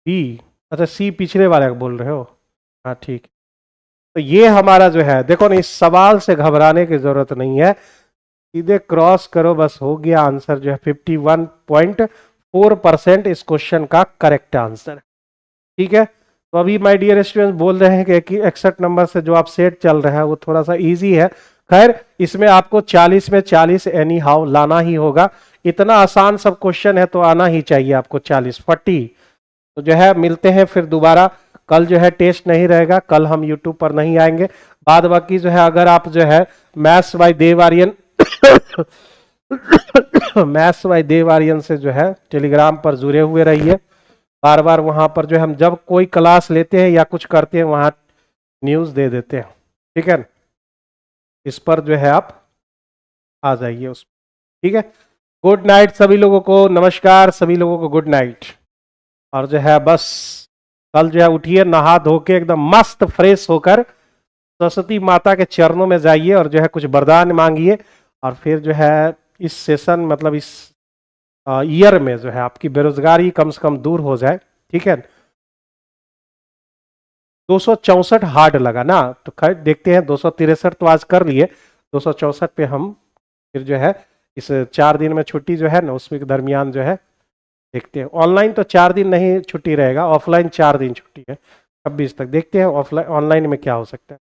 Speaker 1: बी, अच्छा सी पिछले वाले का बोल रहे हो, हाँ ठीक। तो ये हमारा जो है देखो ना, इस सवाल से घबराने की जरूरत नहीं है, सीधे क्रॉस करो बस हो गया आंसर जो है 51.4% इस क्वेश्चन का करेक्ट आंसर, ठीक है। तो अभी माय डियर स्टूडेंट्स बोल रहे हैं कि 61 नंबर से जो आप सेट चल रहा है वो थोड़ा सा इजी है, खैर इसमें आपको 40 में 40 एनी हाउ लाना ही होगा, इतना आसान सब क्वेश्चन है तो आना ही चाहिए आपको 40 तो जो है मिलते हैं फिर दोबारा। कल जो है टेस्ट नहीं रहेगा, कल हम यूट्यूब पर नहीं आएंगे। बाद बाकी जो है अगर आप जो है maths by Dev Aryan maths by Dev Aryan से जो है टेलीग्राम पर जुड़े हुए रहिए। बार बार वहां पर जो है हम जब कोई क्लास लेते हैं या कुछ करते हैं वहां न्यूज दे देते हैं, ठीक है। इस पर जो है आप आ जाइए उस, ठीक है। गुड नाइट सभी लोगों को, नमस्कार सभी लोगों को, गुड नाइट। और जो है बस कल जो है उठिए नहा धो के एकदम मस्त फ्रेश होकर सरस्वती माता के चरणों में जाइए और जो है कुछ वरदान मांगिए, और फिर जो है इस सेशन मतलब इस ईयर में जो है आपकी बेरोजगारी कम से कम दूर हो जाए, ठीक है। 264 हार्ड लगा ना, तो खैर देखते हैं 263 तो आज कर लिए, 264 पे हम फिर जो है इस 4 दिन में छुट्टी जो है ना उसमें के दरमियान जो है देखते हैं। ऑनलाइन तो 4 दिन नहीं छुट्टी रहेगा, ऑफलाइन 4 दिन छुट्टी है 26 तक, देखते हैं ऑफलाइन ऑनलाइन में क्या हो सकता है।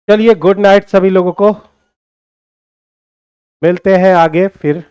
Speaker 1: चलिए गुड नाइट सभी लोगों को, मिलते हैं आगे फिर।